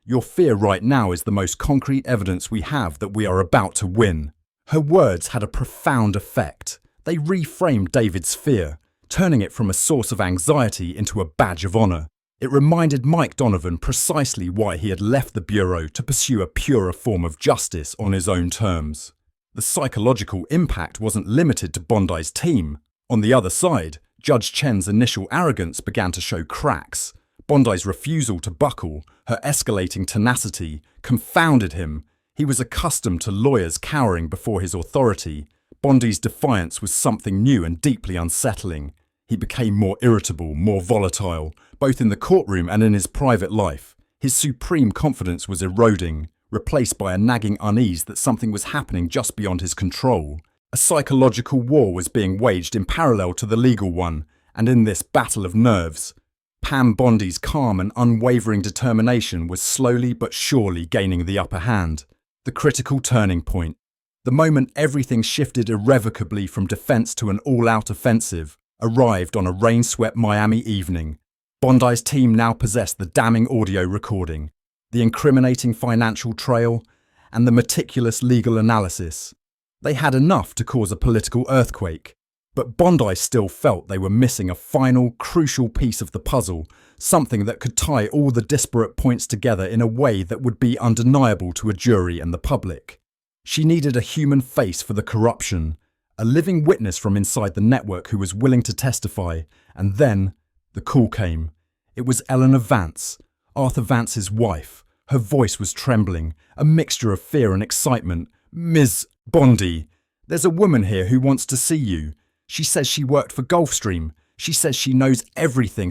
Your fear right now is the most concrete evidence we have that we are about to win." Her words had a profound effect. They reframed David's fear, turning it from a source of anxiety into a badge of honor. It reminded Mike Donovan precisely why he had left the Bureau to pursue a purer form of justice on his own terms. The psychological impact wasn't limited to Bondi's team. On the other side, Judge Chen's initial arrogance began to show cracks. Bondi's refusal to buckle, her escalating tenacity, confounded him. He was accustomed to lawyers cowering before his authority. Bondi's defiance was something new and deeply unsettling. He became more irritable, more volatile, both in the courtroom and in his private life. His supreme confidence was eroding, replaced by a nagging unease that something was happening just beyond his control. A psychological war was being waged in parallel to the legal one, and in this battle of nerves, Pam Bondi's calm and unwavering determination was slowly but surely gaining the upper hand. The critical turning point. The moment everything shifted irrevocably from defense to an all-out offensive, arrived on a rain-swept Miami evening. Bondi's team now possessed the damning audio recording, the incriminating financial trail, and the meticulous legal analysis. They had enough to cause a political earthquake, but Bondi still felt they were missing a final, crucial piece of the puzzle, something that could tie all the disparate points together in a way that would be undeniable to a jury and the public. She needed a human face for the corruption, a living witness from inside the network who was willing to testify, and then the call came. It was Eleanor Vance, Arthur Vance's wife. Her voice was trembling, a mixture of fear and excitement. "Ms. Bondi, there's a woman here who wants to see you. She says she worked for Gulfstream. She says she knows everything.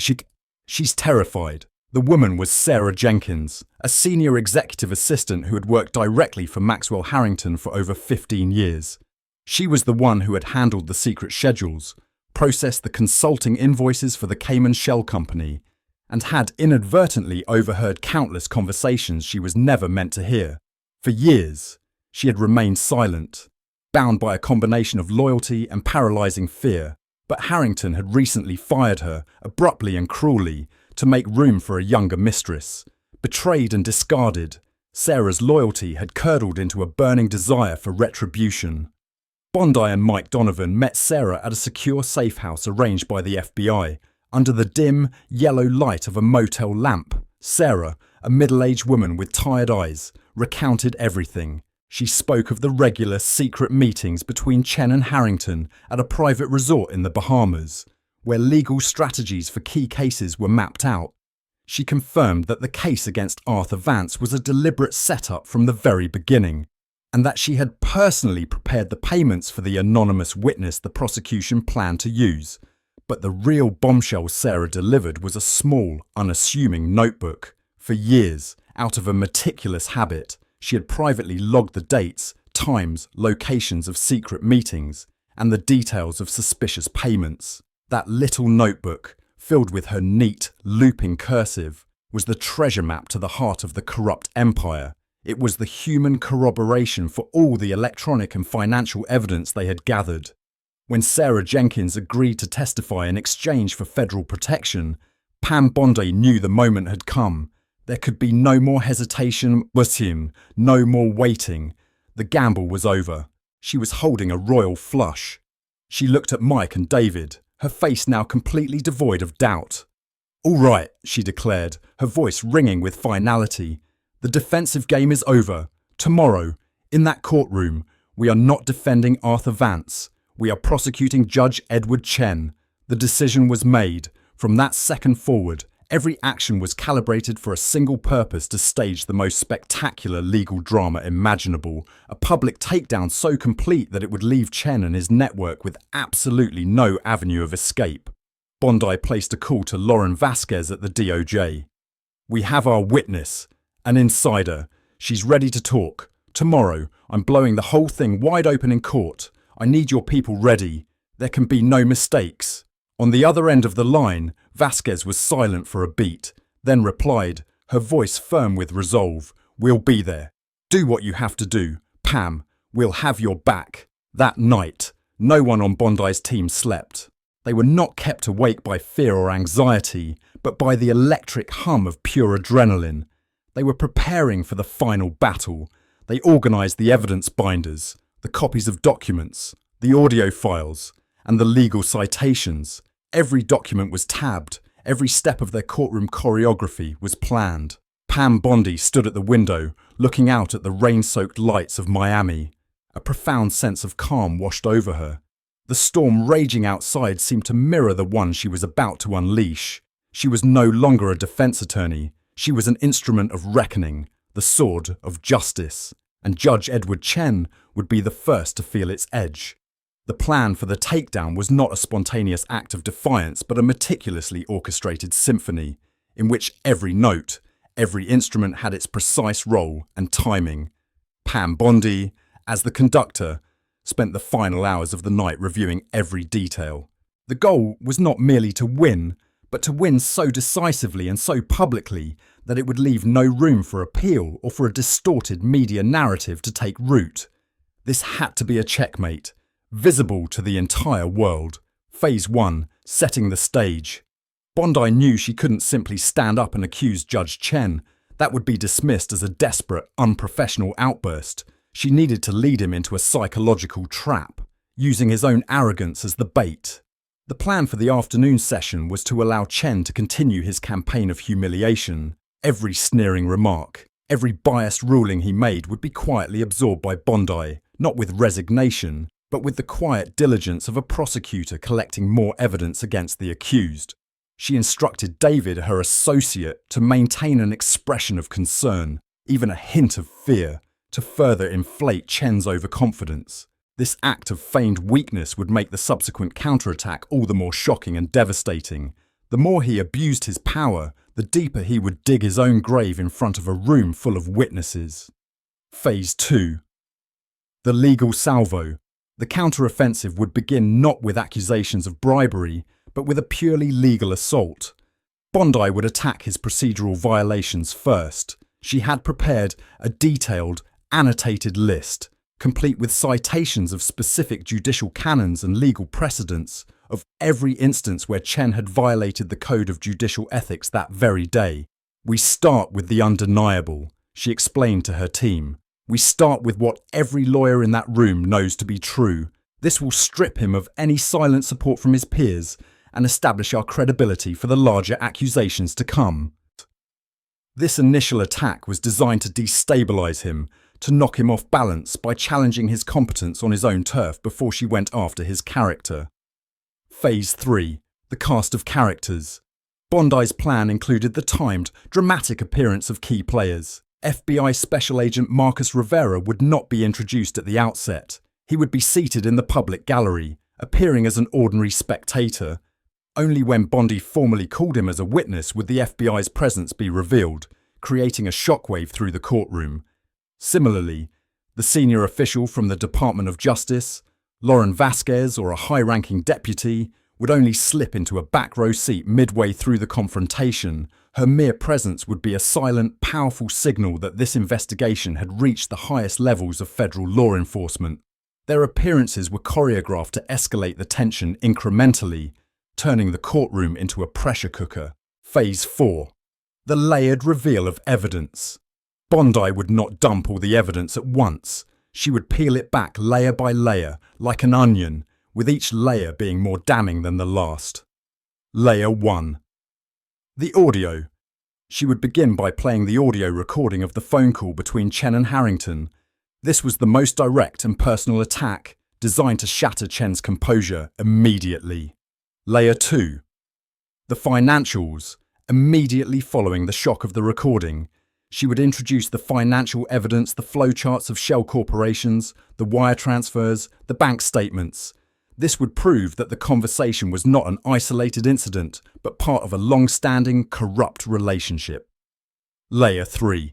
She's terrified." The woman was Sarah Jenkins, a senior executive assistant who had worked directly for Maxwell Harrington for over 15 years. She was the one who had handled the secret schedules, processed the consulting invoices for the Cayman Shell Company, and had inadvertently overheard countless conversations she was never meant to hear. For years, she had remained silent, bound by a combination of loyalty and paralyzing fear. But Harrington had recently fired her, abruptly and cruelly, to make room for a younger mistress. Betrayed and discarded, Sarah's loyalty had curdled into a burning desire for retribution. Bondi and Mike Donovan met Sarah at a secure safe house arranged by the FBI, under the dim, yellow light of a motel lamp. Sarah, a middle-aged woman with tired eyes, recounted everything. She spoke of the regular secret meetings between Chen and Harrington at a private resort in the Bahamas, where legal strategies for key cases were mapped out. She confirmed that the case against Arthur Vance was a deliberate setup from the very beginning, and that she had personally prepared the payments for the anonymous witness the prosecution planned to use. But the real bombshell Sarah delivered was a small, unassuming notebook. For years, out of a meticulous habit, she had privately logged the dates, times, locations of secret meetings, and the details of suspicious payments. That little notebook, filled with her neat, looping cursive, was the treasure map to the heart of the corrupt empire. It was the human corroboration for all the electronic and financial evidence they had gathered. When Sarah Jenkins agreed to testify in exchange for federal protection, Pam Bondi knew the moment had come. There could be no more hesitation, no more waiting. The gamble was over. She was holding a royal flush. She looked at Mike and David, her face now completely devoid of doubt. "All right," she declared, her voice ringing with finality. "The defensive game is over. Tomorrow, in that courtroom, we are not defending Arthur Vance. We are prosecuting Judge Edward Chen." The decision was made. From that second forward, every action was calibrated for a single purpose: to stage the most spectacular legal drama imaginable, a public takedown so complete that it would leave Chen and his network with absolutely no avenue of escape. Bondi placed a call to Lauren Vasquez at the DOJ. "We have our witness, an insider. She's ready to talk. Tomorrow, I'm blowing the whole thing wide open in court. I need your people ready. There can be no mistakes." On the other end of the line, Vasquez was silent for a beat, then replied, her voice firm with resolve, "We'll be there. Do what you have to do. Pam, we'll have your back." That night, no one on Bondi's team slept. They were not kept awake by fear or anxiety, but by the electric hum of pure adrenaline. They were preparing for the final battle. They organised the evidence binders, the copies of documents, the audio files, and the legal citations. Every document was tabbed. Every step of their courtroom choreography was planned. Pam Bondi stood at the window, looking out at the rain-soaked lights of Miami. A profound sense of calm washed over her. The storm raging outside seemed to mirror the one she was about to unleash. She was no longer a defense attorney. She was an instrument of reckoning, the sword of justice. And Judge Edward Chen would be the first to feel its edge. The plan for the takedown was not a spontaneous act of defiance, but a meticulously orchestrated symphony, in which every note, every instrument had its precise role and timing. Pam Bondi, as the conductor, spent the final hours of the night reviewing every detail. The goal was not merely to win, but to win so decisively and so publicly that it would leave no room for appeal or for a distorted media narrative to take root. This had to be a checkmate, visible to the entire world. Phase 1, setting the stage. Bondi knew she couldn't simply stand up and accuse Judge Chen. That would be dismissed as a desperate, unprofessional outburst. She needed to lead him into a psychological trap, using his own arrogance as the bait. The plan for the afternoon session was to allow Chen to continue his campaign of humiliation. Every sneering remark, every biased ruling he made would be quietly absorbed by Bondi, not with resignation, but with the quiet diligence of a prosecutor collecting more evidence against the accused. She instructed David, her associate, to maintain an expression of concern, even a hint of fear, to further inflate Chen's overconfidence. This act of feigned weakness would make the subsequent counterattack all the more shocking and devastating. The more he abused his power, the deeper he would dig his own grave in front of a room full of witnesses. Phase 2. The legal salvo. The counteroffensive would begin not with accusations of bribery, but with a purely legal assault. Bondi would attack his procedural violations first. She had prepared a detailed, annotated list, complete with citations of specific judicial canons and legal precedents, of every instance where Chen had violated the code of judicial ethics that very day. "We start with the undeniable," she explained to her team. "We start with what every lawyer in that room knows to be true. This will strip him of any silent support from his peers and establish our credibility for the larger accusations to come." This initial attack was designed to destabilize him, to knock him off balance by challenging his competence on his own turf before she went after his character. Phase 3. The cast of characters. Bondi's plan included the timed, dramatic appearance of key players. FBI Special Agent Marcus Rivera would not be introduced at the outset. He would be seated in the public gallery, appearing as an ordinary spectator. Only when Bondi formally called him as a witness would the FBI's presence be revealed, creating a shockwave through the courtroom. Similarly, the senior official from the Department of Justice, Lauren Vasquez, or a high-ranking deputy would only slip into a back row seat midway through the confrontation. Her mere presence would be a silent, powerful signal that this investigation had reached the highest levels of federal law enforcement. Their appearances were choreographed to escalate the tension incrementally, turning the courtroom into a pressure cooker. Phase 4. The layered reveal of evidence. Bondi would not dump all the evidence at once. She would peel it back layer by layer, like an onion, with each layer being more damning than the last. Layer 1. The audio. She would begin by playing the audio recording of the phone call between Chen and Harrington. This was the most direct and personal attack, designed to shatter Chen's composure immediately. Layer 2. The financials. Immediately following the shock of the recording, she would introduce the financial evidence, the flowcharts of shell corporations, the wire transfers, the bank statements. This would prove that the conversation was not an isolated incident, but part of a long-standing, corrupt relationship. Layer 3.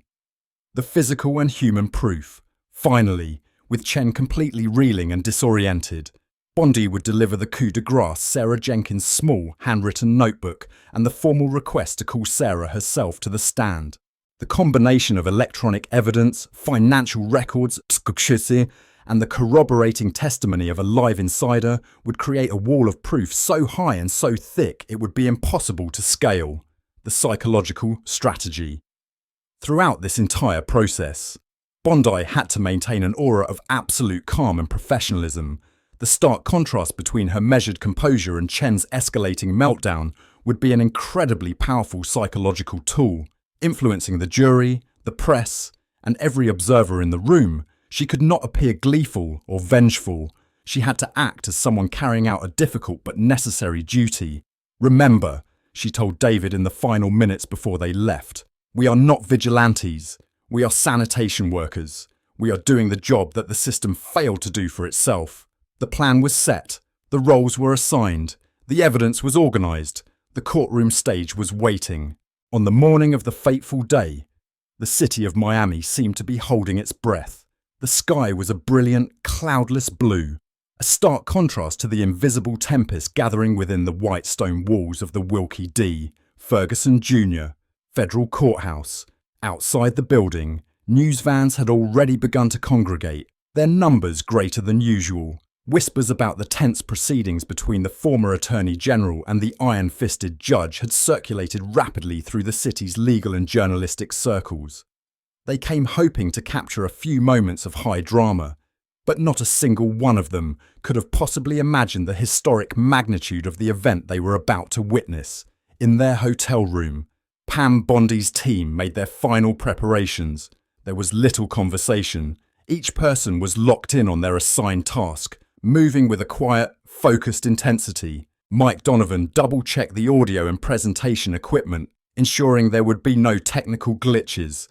The physical and human proof. Finally, with Chen completely reeling and disoriented, Bondi would deliver the coup de grace, Sarah Jenkins' small, handwritten notebook, and the formal request to call Sarah herself to the stand. The combination of electronic evidence, financial records, and the corroborating testimony of a live insider would create a wall of proof so high and so thick it would be impossible to scale. The psychological strategy. Throughout this entire process, Bondi had to maintain an aura of absolute calm and professionalism. The stark contrast between her measured composure and Chen's escalating meltdown would be an incredibly powerful psychological tool, influencing the jury, the press, and every observer in the room. She could not appear gleeful or vengeful. She had to act as someone carrying out a difficult but necessary duty. "Remember," she told David in the final minutes before they left, "we are not vigilantes. We are sanitation workers. We are doing the job that the system failed to do for itself." The plan was set, the roles were assigned, the evidence was organised, the courtroom stage was waiting. On the morning of the fateful day, the city of Miami seemed to be holding its breath. The sky was a brilliant, cloudless blue, a stark contrast to the invisible tempest gathering within the white stone walls of the Wilkie D. Ferguson Jr. Federal Courthouse. Outside the building, news vans had already begun to congregate, their numbers greater than usual. Whispers about the tense proceedings between the former Attorney General and the iron-fisted judge had circulated rapidly through the city's legal and journalistic circles. They came hoping to capture a few moments of high drama, but not a single one of them could have possibly imagined the historic magnitude of the event they were about to witness. In their hotel room, Pam Bondi's team made their final preparations. There was little conversation. Each person was locked in on their assigned task, moving with a quiet, focused intensity. Mike Donovan double-checked the audio and presentation equipment, ensuring there would be no technical glitches.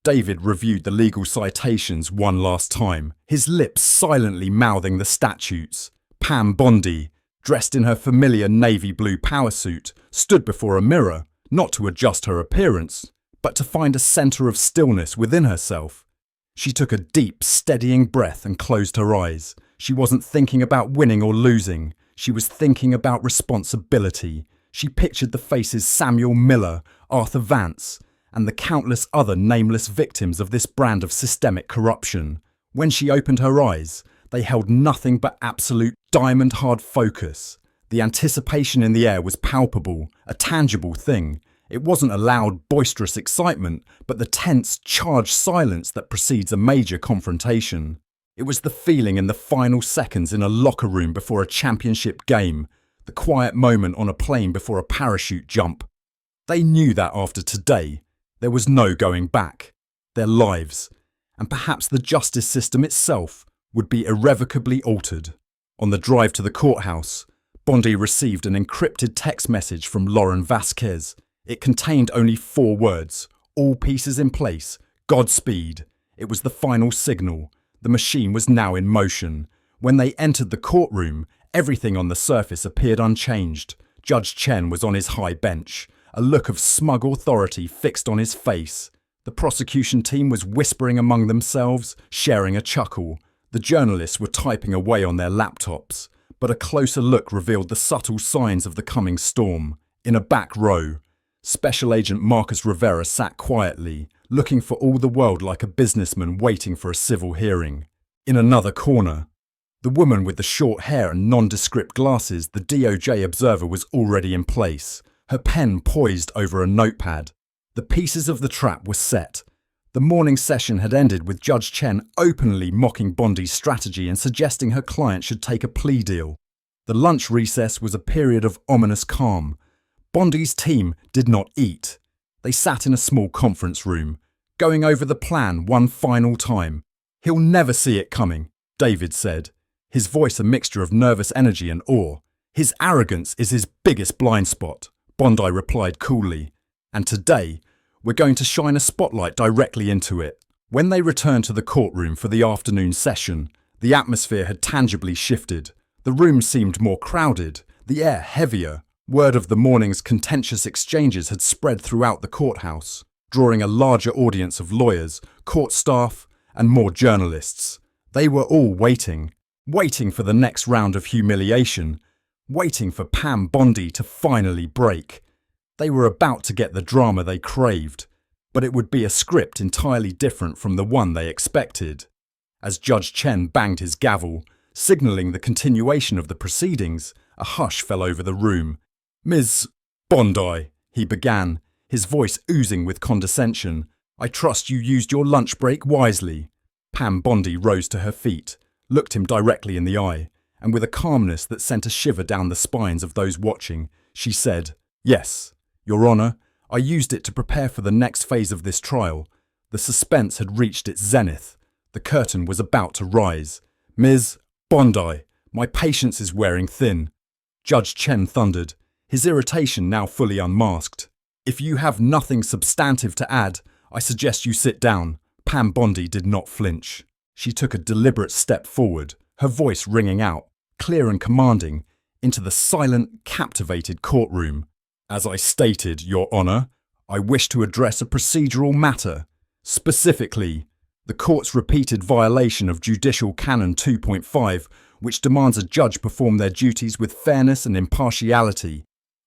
David reviewed the legal citations one last time, his lips silently mouthing the statutes. Pam Bondi, dressed in her familiar navy blue power suit, stood before a mirror, not to adjust her appearance, but to find a centre of stillness within herself. She took a deep, steadying breath and closed her eyes. She wasn't thinking about winning or losing. She was thinking about responsibility. She pictured the faces Samuel Miller, Arthur Vance, and the countless other nameless victims of this brand of systemic corruption. When she opened her eyes, they held nothing but absolute diamond-hard focus. The anticipation in the air was palpable, a tangible thing. It wasn't a loud, boisterous excitement, but the tense, charged silence that precedes a major confrontation. It was the feeling in the final seconds in a locker room before a championship game, the quiet moment on a plane before a parachute jump. They knew that after today, there was no going back. Their lives, and perhaps the justice system itself, would be irrevocably altered. On the drive to the courthouse, Bondi received an encrypted text message from Lauren Vasquez. It contained only 4 words, all pieces in place, Godspeed. It was the final signal. The machine was now in motion. When they entered the courtroom, everything on the surface appeared unchanged. Judge Chen was on his high bench, a look of smug authority fixed on his face. The prosecution team was whispering among themselves, sharing a chuckle. The journalists were typing away on their laptops. but a closer look revealed the subtle signs of the coming storm. In a back row, Special Agent Marcus Rivera sat quietly, looking for all the world like a businessman waiting for a civil hearing. In another corner, the woman with the short hair and nondescript glasses, the DOJ observer, was already in place, her pen poised over a notepad. The pieces of the trap were set. The morning session had ended with Judge Chen openly mocking Bondi's strategy and suggesting her client should take a plea deal. The lunch recess was a period of ominous calm. Bondi's team did not eat. They sat in a small conference room, going over the plan one final time. "He'll never see it coming," David said, his voice a mixture of nervous energy and awe. "His arrogance is his biggest blind spot," Bondi replied coolly. "And today, we're going to shine a spotlight directly into it." When they returned to the courtroom for the afternoon session, the atmosphere had tangibly shifted. The room seemed more crowded, the air heavier. Word of the morning's contentious exchanges had spread throughout the courthouse, drawing a larger audience of lawyers, court staff, and more journalists. They were all waiting for the next round of humiliation, waiting for Pam Bondi to finally break. They were about to get the drama they craved, but it would be a script entirely different from the one they expected. As Judge Chen banged his gavel, signaling the continuation of the proceedings, a hush fell over the room. "Ms. Bondi," he began, his voice oozing with condescension, "I trust you used your lunch break wisely." Pam Bondi rose to her feet, looked him directly in the eye, and with a calmness that sent a shiver down the spines of those watching, she said, "Yes, Your Honor, I used it to prepare for the next phase of this trial. The suspense had reached its zenith. The curtain was about to rise. Ms. Bondi, my patience is wearing thin." Judge Chen thundered, his irritation now fully unmasked. "If you have nothing substantive to add, I suggest you sit down." Pam Bondi did not flinch. She took a deliberate step forward, her voice ringing out, clear and commanding, into the silent, captivated courtroom. "As I stated, Your Honor, I wish to address a procedural matter. Specifically, the court's repeated violation of Judicial Canon 2.5, which demands a judge perform their duties with fairness and impartiality."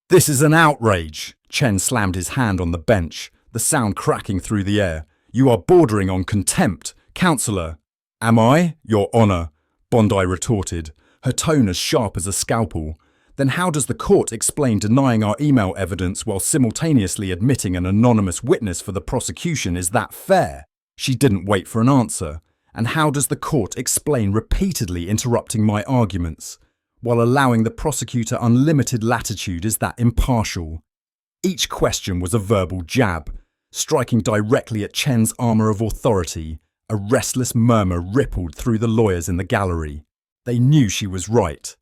"This is an outrage!" Chen slammed his hand on the bench, the sound cracking through the air. "You are bordering on contempt, Counselor." "Am I, Your Honor?" Bondi retorted, her tone as sharp as a scalpel. "Then how does the court explain denying our email evidence while simultaneously admitting an anonymous witness for the prosecution? Is that fair?" She didn't wait for an answer. "And how does the court explain repeatedly interrupting my arguments while allowing the prosecutor unlimited latitude? Is that impartial?" Each question was a verbal jab, striking directly at Chen's armor of authority. A restless murmur rippled through the lawyers in the gallery. They knew she was right.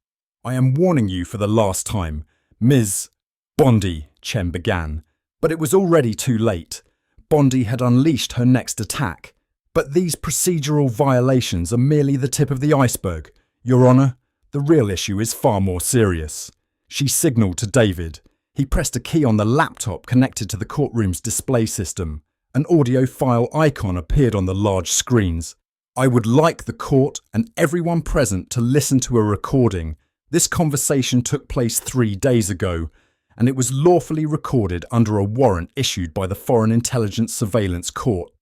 "I am warning you for the last time, Ms. Bondi," Chen began. But it was already too late. Bondi had unleashed her next attack. "But these procedural violations are merely the tip of the iceberg, Your Honor. The real issue is far more serious." She signalled to David. He pressed a key on the laptop connected to the courtroom's display system. An audio file icon appeared on the large screens. "I would like the court and everyone present to listen to a recording. This conversation took place 3 days ago, and it was lawfully recorded under a warrant issued by the Foreign Intelligence Surveillance Court."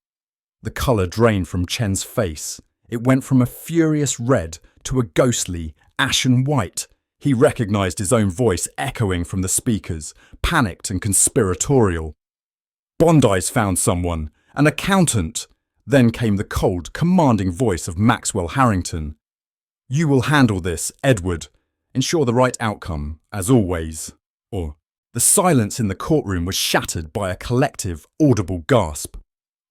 The colour drained from Chen's face. It went from a furious red to a ghostly, ashen white. He recognised his own voice echoing from the speakers, panicked and conspiratorial. "Bondi's found someone, an accountant." Then came the cold, commanding voice of Maxwell Harrington. "You will handle this, Edward. Ensure the right outcome, as always." The silence in the courtroom was shattered by a collective, audible gasp.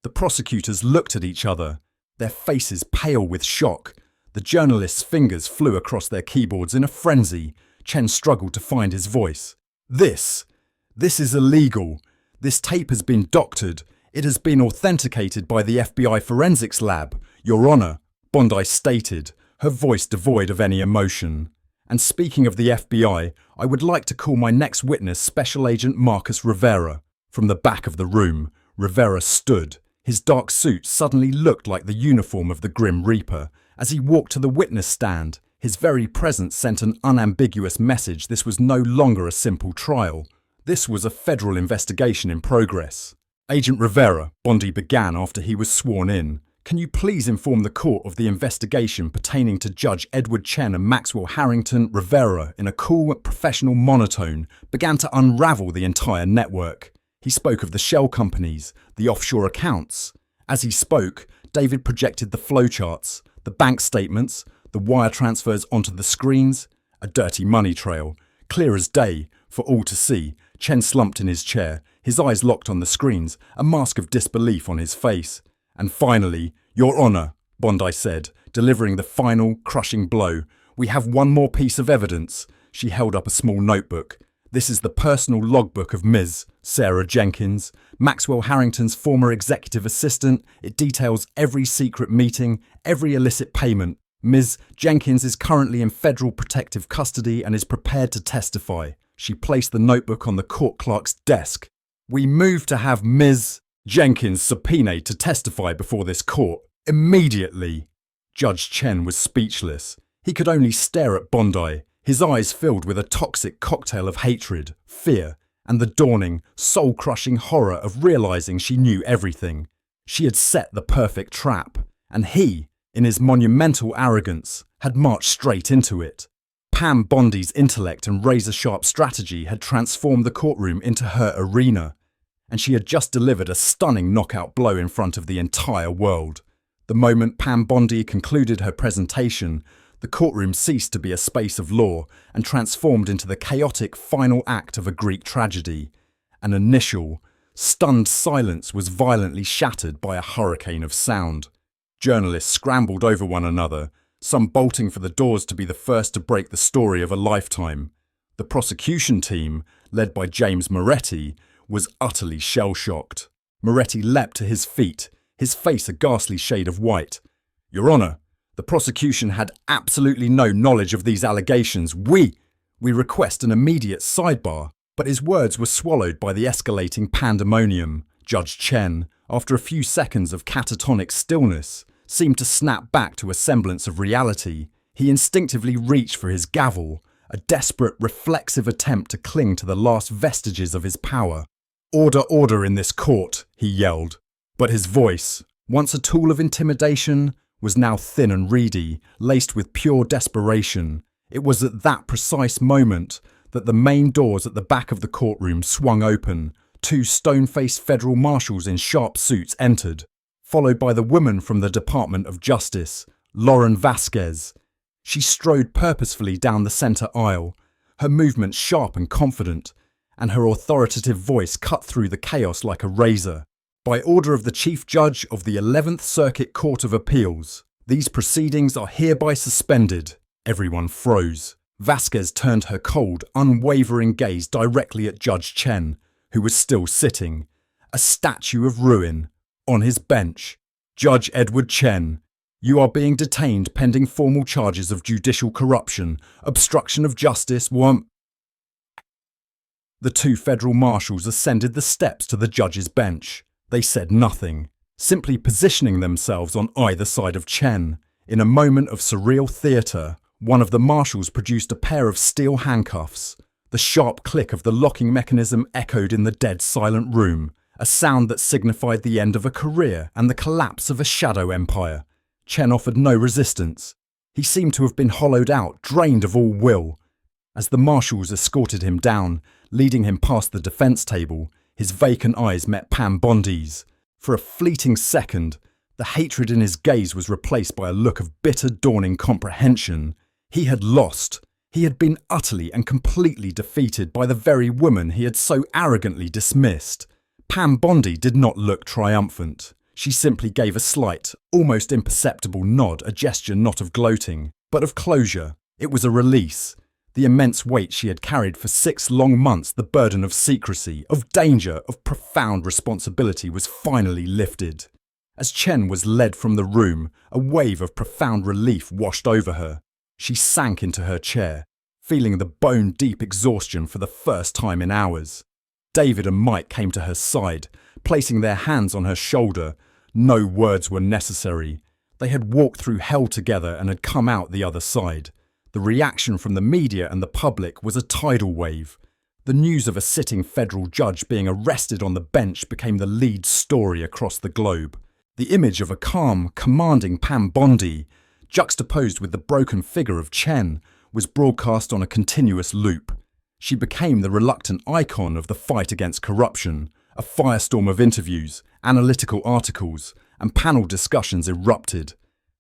The prosecutors looked at each other, their faces pale with shock. The journalists' fingers flew across their keyboards in a frenzy. Chen struggled to find his voice. This is illegal. This tape has been doctored. It has been authenticated by the FBI Forensics Lab, Your Honor," Bondi stated, her voice devoid of any emotion. "And speaking of the FBI, I would like to call my next witness, Special Agent Marcus Rivera." From the back of the room, Rivera stood. His dark suit suddenly looked like the uniform of the Grim Reaper. As he walked to the witness stand, His very presence sent an unambiguous message this was no longer a simple trial. This was a federal investigation in progress. Agent Rivera, Bondi began after he was sworn in. Can you please inform the court of the investigation pertaining to Judge Edward Chen and Maxwell Harrington? Rivera, in a cool, professional monotone, began to unravel the entire network. He spoke of the shell companies, the offshore accounts. As he spoke, David projected the flowcharts, the bank statements, the wire transfers onto the screens, a dirty money trail, clear as day, for all to see. Chen slumped in his chair, his eyes locked on the screens, a mask of disbelief on his face. And finally, Your Honour, Bondi said, delivering the final, crushing blow. We have one more piece of evidence. She held up a small notebook. This is the personal logbook of Ms. Sarah Jenkins, Maxwell Harrington's former executive assistant. It details every secret meeting, every illicit payment. Ms. Jenkins is currently in federal protective custody and is prepared to testify. She placed the notebook on the court clerk's desk. We move to have Ms. Jenkins subpoenaed to testify before this court, immediately. Judge Chen was speechless. He could only stare at Bondi, his eyes filled with a toxic cocktail of hatred, fear, and the dawning, soul-crushing horror of realizing she knew everything. She had set the perfect trap, and he, in his monumental arrogance, had marched straight into it. Pam Bondi's intellect and razor-sharp strategy had transformed the courtroom into her arena, and she had just delivered a stunning knockout blow in front of the entire world. The moment Pam Bondi concluded her presentation, the courtroom ceased to be a space of law and transformed into the chaotic final act of a Greek tragedy. An initial, stunned silence was violently shattered by a hurricane of sound. Journalists scrambled over one another, some bolting for the doors to be the first to break the story of a lifetime. The prosecution team, led by James Moretti, was utterly shell-shocked. Moretti leapt to his feet, his face a ghastly shade of white. Your Honour, the prosecution had absolutely no knowledge of these allegations. We request an immediate sidebar. But his words were swallowed by the escalating pandemonium. Judge Chen, after a few seconds of catatonic stillness, seemed to snap back to a semblance of reality. He instinctively reached for his gavel, a desperate, reflexive attempt to cling to the last vestiges of his power. Order, order in this court, he yelled. But his voice, once a tool of intimidation, was now thin and reedy, laced with pure desperation. It was at that precise moment that the main doors at the back of the courtroom swung open. Two stone-faced federal marshals in sharp suits entered, followed by the woman from the Department of Justice, Lauren Vasquez. She strode purposefully down the center aisle, her movements sharp and confident, and her authoritative voice cut through the chaos like a razor. By order of the Chief Judge of the 11th Circuit Court of Appeals, these proceedings are hereby suspended. Everyone froze. Vasquez turned her cold, unwavering gaze directly at Judge Chen, who was still sitting, a statue of ruin, on his bench. Judge Edward Chen, you are being detained pending formal charges of judicial corruption, obstruction of justice, The two federal marshals ascended the steps to the judge's bench. They said nothing, simply positioning themselves on either side of Chen. In a moment of surreal theatre, one of the marshals produced a pair of steel handcuffs. The sharp click of the locking mechanism echoed in the dead silent room, a sound that signified the end of a career and the collapse of a shadow empire. Chen offered no resistance. He seemed to have been hollowed out, drained of all will. As the marshals escorted him down, leading him past the defence table, his vacant eyes met Pam Bondi's. For a fleeting second, the hatred in his gaze was replaced by a look of bitter, dawning comprehension. He had lost. He had been utterly and completely defeated by the very woman he had so arrogantly dismissed. Pam Bondi did not look triumphant. She simply gave a slight, almost imperceptible nod, a gesture not of gloating, but of closure. It was a release. The immense weight she had carried for 6 long months, the burden of secrecy, of danger, of profound responsibility was finally lifted. As Chen was led from the room, a wave of profound relief washed over her. She sank into her chair, feeling the bone-deep exhaustion for the first time in hours. David and Mike came to her side, placing their hands on her shoulder. No words were necessary. They had walked through hell together and had come out the other side. The reaction from the media and the public was a tidal wave. The news of a sitting federal judge being arrested on the bench became the lead story across the globe. The image of a calm, commanding Pam Bondi, juxtaposed with the broken figure of Chen, was broadcast on a continuous loop. She became the reluctant icon of the fight against corruption. A firestorm of interviews, analytical articles, and panel discussions erupted.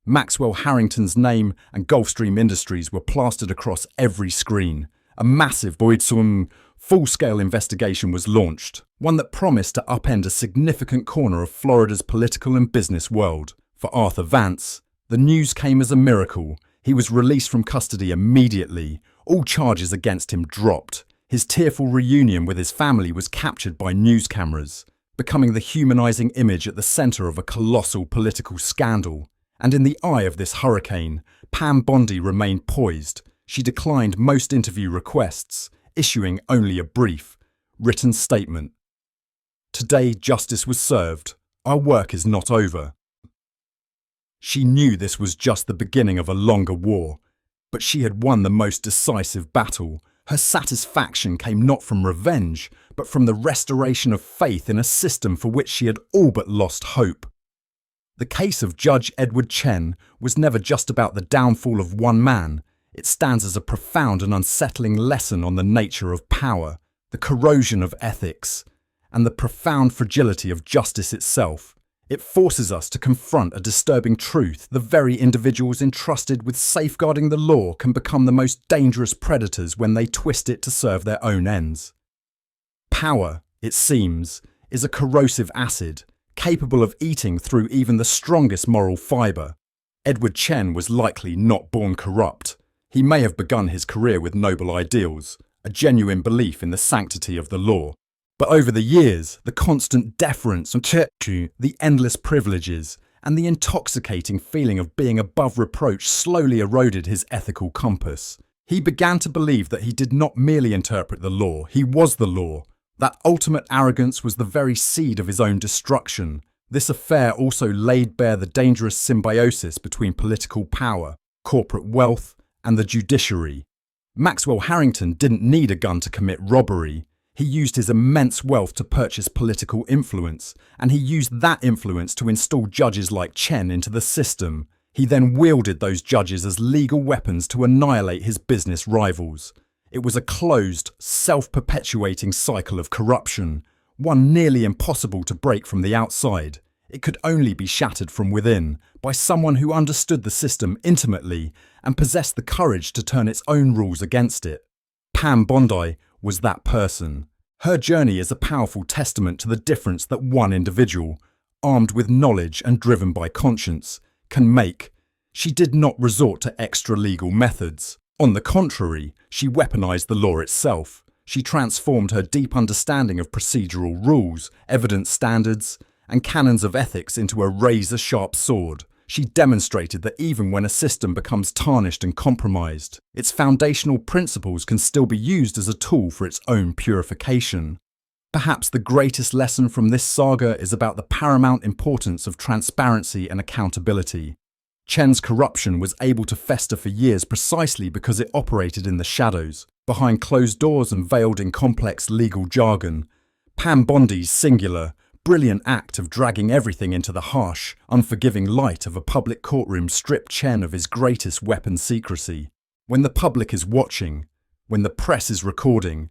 Maxwell Harrington's name and Gulfstream Industries were plastered across every screen. A massive full-scale investigation was launched, one that promised to upend a significant corner of Florida's political and business world. For Arthur Vance, the news came as a miracle. He was released from custody immediately. All charges against him dropped. His tearful reunion with his family was captured by news cameras, becoming the humanizing image at the center of a colossal political scandal. And in the eye of this hurricane, Pam Bondi remained poised. She declined most interview requests, issuing only a brief, written statement. Today, justice was served. Our work is not over. She knew this was just the beginning of a longer war, but she had won the most decisive battle. Her satisfaction came not from revenge, but from the restoration of faith in a system for which she had all but lost hope. The case of Judge Edward Chen was never just about the downfall of one man. It stands as a profound and unsettling lesson on the nature of power, the corrosion of ethics, and the profound fragility of justice itself. It forces us to confront a disturbing truth. The very individuals entrusted with safeguarding the law can become the most dangerous predators when they twist it to serve their own ends. Power, it seems, is a corrosive acid, capable of eating through even the strongest moral fibre. Edward Chen was likely not born corrupt. He may have begun his career with noble ideals, a genuine belief in the sanctity of the law. But over the years, the constant deference, the endless privileges, and the intoxicating feeling of being above reproach slowly eroded his ethical compass. He began to believe that he did not merely interpret the law, he was the law. That ultimate arrogance was the very seed of his own destruction. This affair also laid bare the dangerous symbiosis between political power, corporate wealth, and the judiciary. Maxwell Harrington didn't need a gun to commit robbery. He used his immense wealth to purchase political influence, and he used that influence to install judges like Chen into the system. He then wielded those judges as legal weapons to annihilate his business rivals. It was a closed, self-perpetuating cycle of corruption, one nearly impossible to break from the outside. It could only be shattered from within, by someone who understood the system intimately and possessed the courage to turn its own rules against it. Pam Bondi was that person. Her journey is a powerful testament to the difference that one individual, armed with knowledge and driven by conscience, can make. She did not resort to extra-legal methods. On the contrary, she weaponized the law itself. She transformed her deep understanding of procedural rules, evidence standards, and canons of ethics into a razor-sharp sword. She demonstrated that even when a system becomes tarnished and compromised, its foundational principles can still be used as a tool for its own purification. Perhaps the greatest lesson from this saga is about the paramount importance of transparency and accountability. Chen's corruption was able to fester for years precisely because it operated in the shadows, behind closed doors and veiled in complex legal jargon. Pam Bondi's singular, brilliant act of dragging everything into the harsh, unforgiving light of a public courtroom stripped Chen of his greatest weapon: secrecy. When the public is watching, when the press is recording,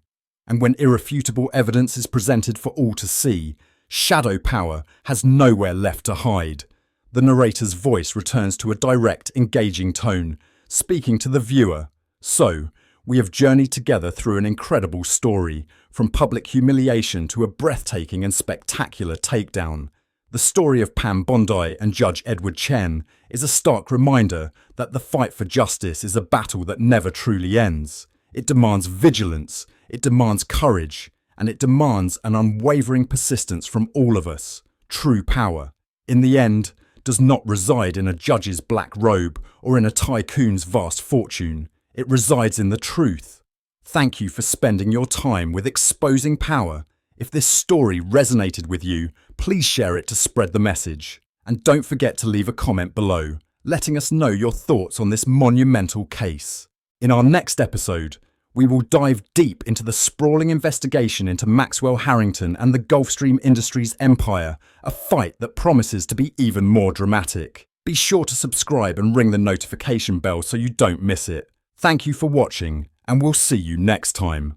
and when irrefutable evidence is presented for all to see, shadow power has nowhere left to hide. The narrator's voice returns to a direct, engaging tone, speaking to the viewer. So, we have journeyed together through an incredible story, from public humiliation to a breathtaking and spectacular takedown. The story of Pam Bondi and Judge Edward Chen is a stark reminder that the fight for justice is a battle that never truly ends. It demands vigilance, it demands courage, and it demands an unwavering persistence from all of us. True power, in the end, does not reside in a judge's black robe or in a tycoon's vast fortune. It resides in the truth. Thank you for spending your time with Exposing Power. If this story resonated with you, please share it to spread the message. And don't forget to leave a comment below, letting us know your thoughts on this monumental case. In our next episode, we will dive deep into the sprawling investigation into Maxwell Harrington and the Gulfstream Industries empire, a fight that promises to be even more dramatic. Be sure to subscribe and ring the notification bell so you don't miss it. Thank you for watching, and we'll see you next time.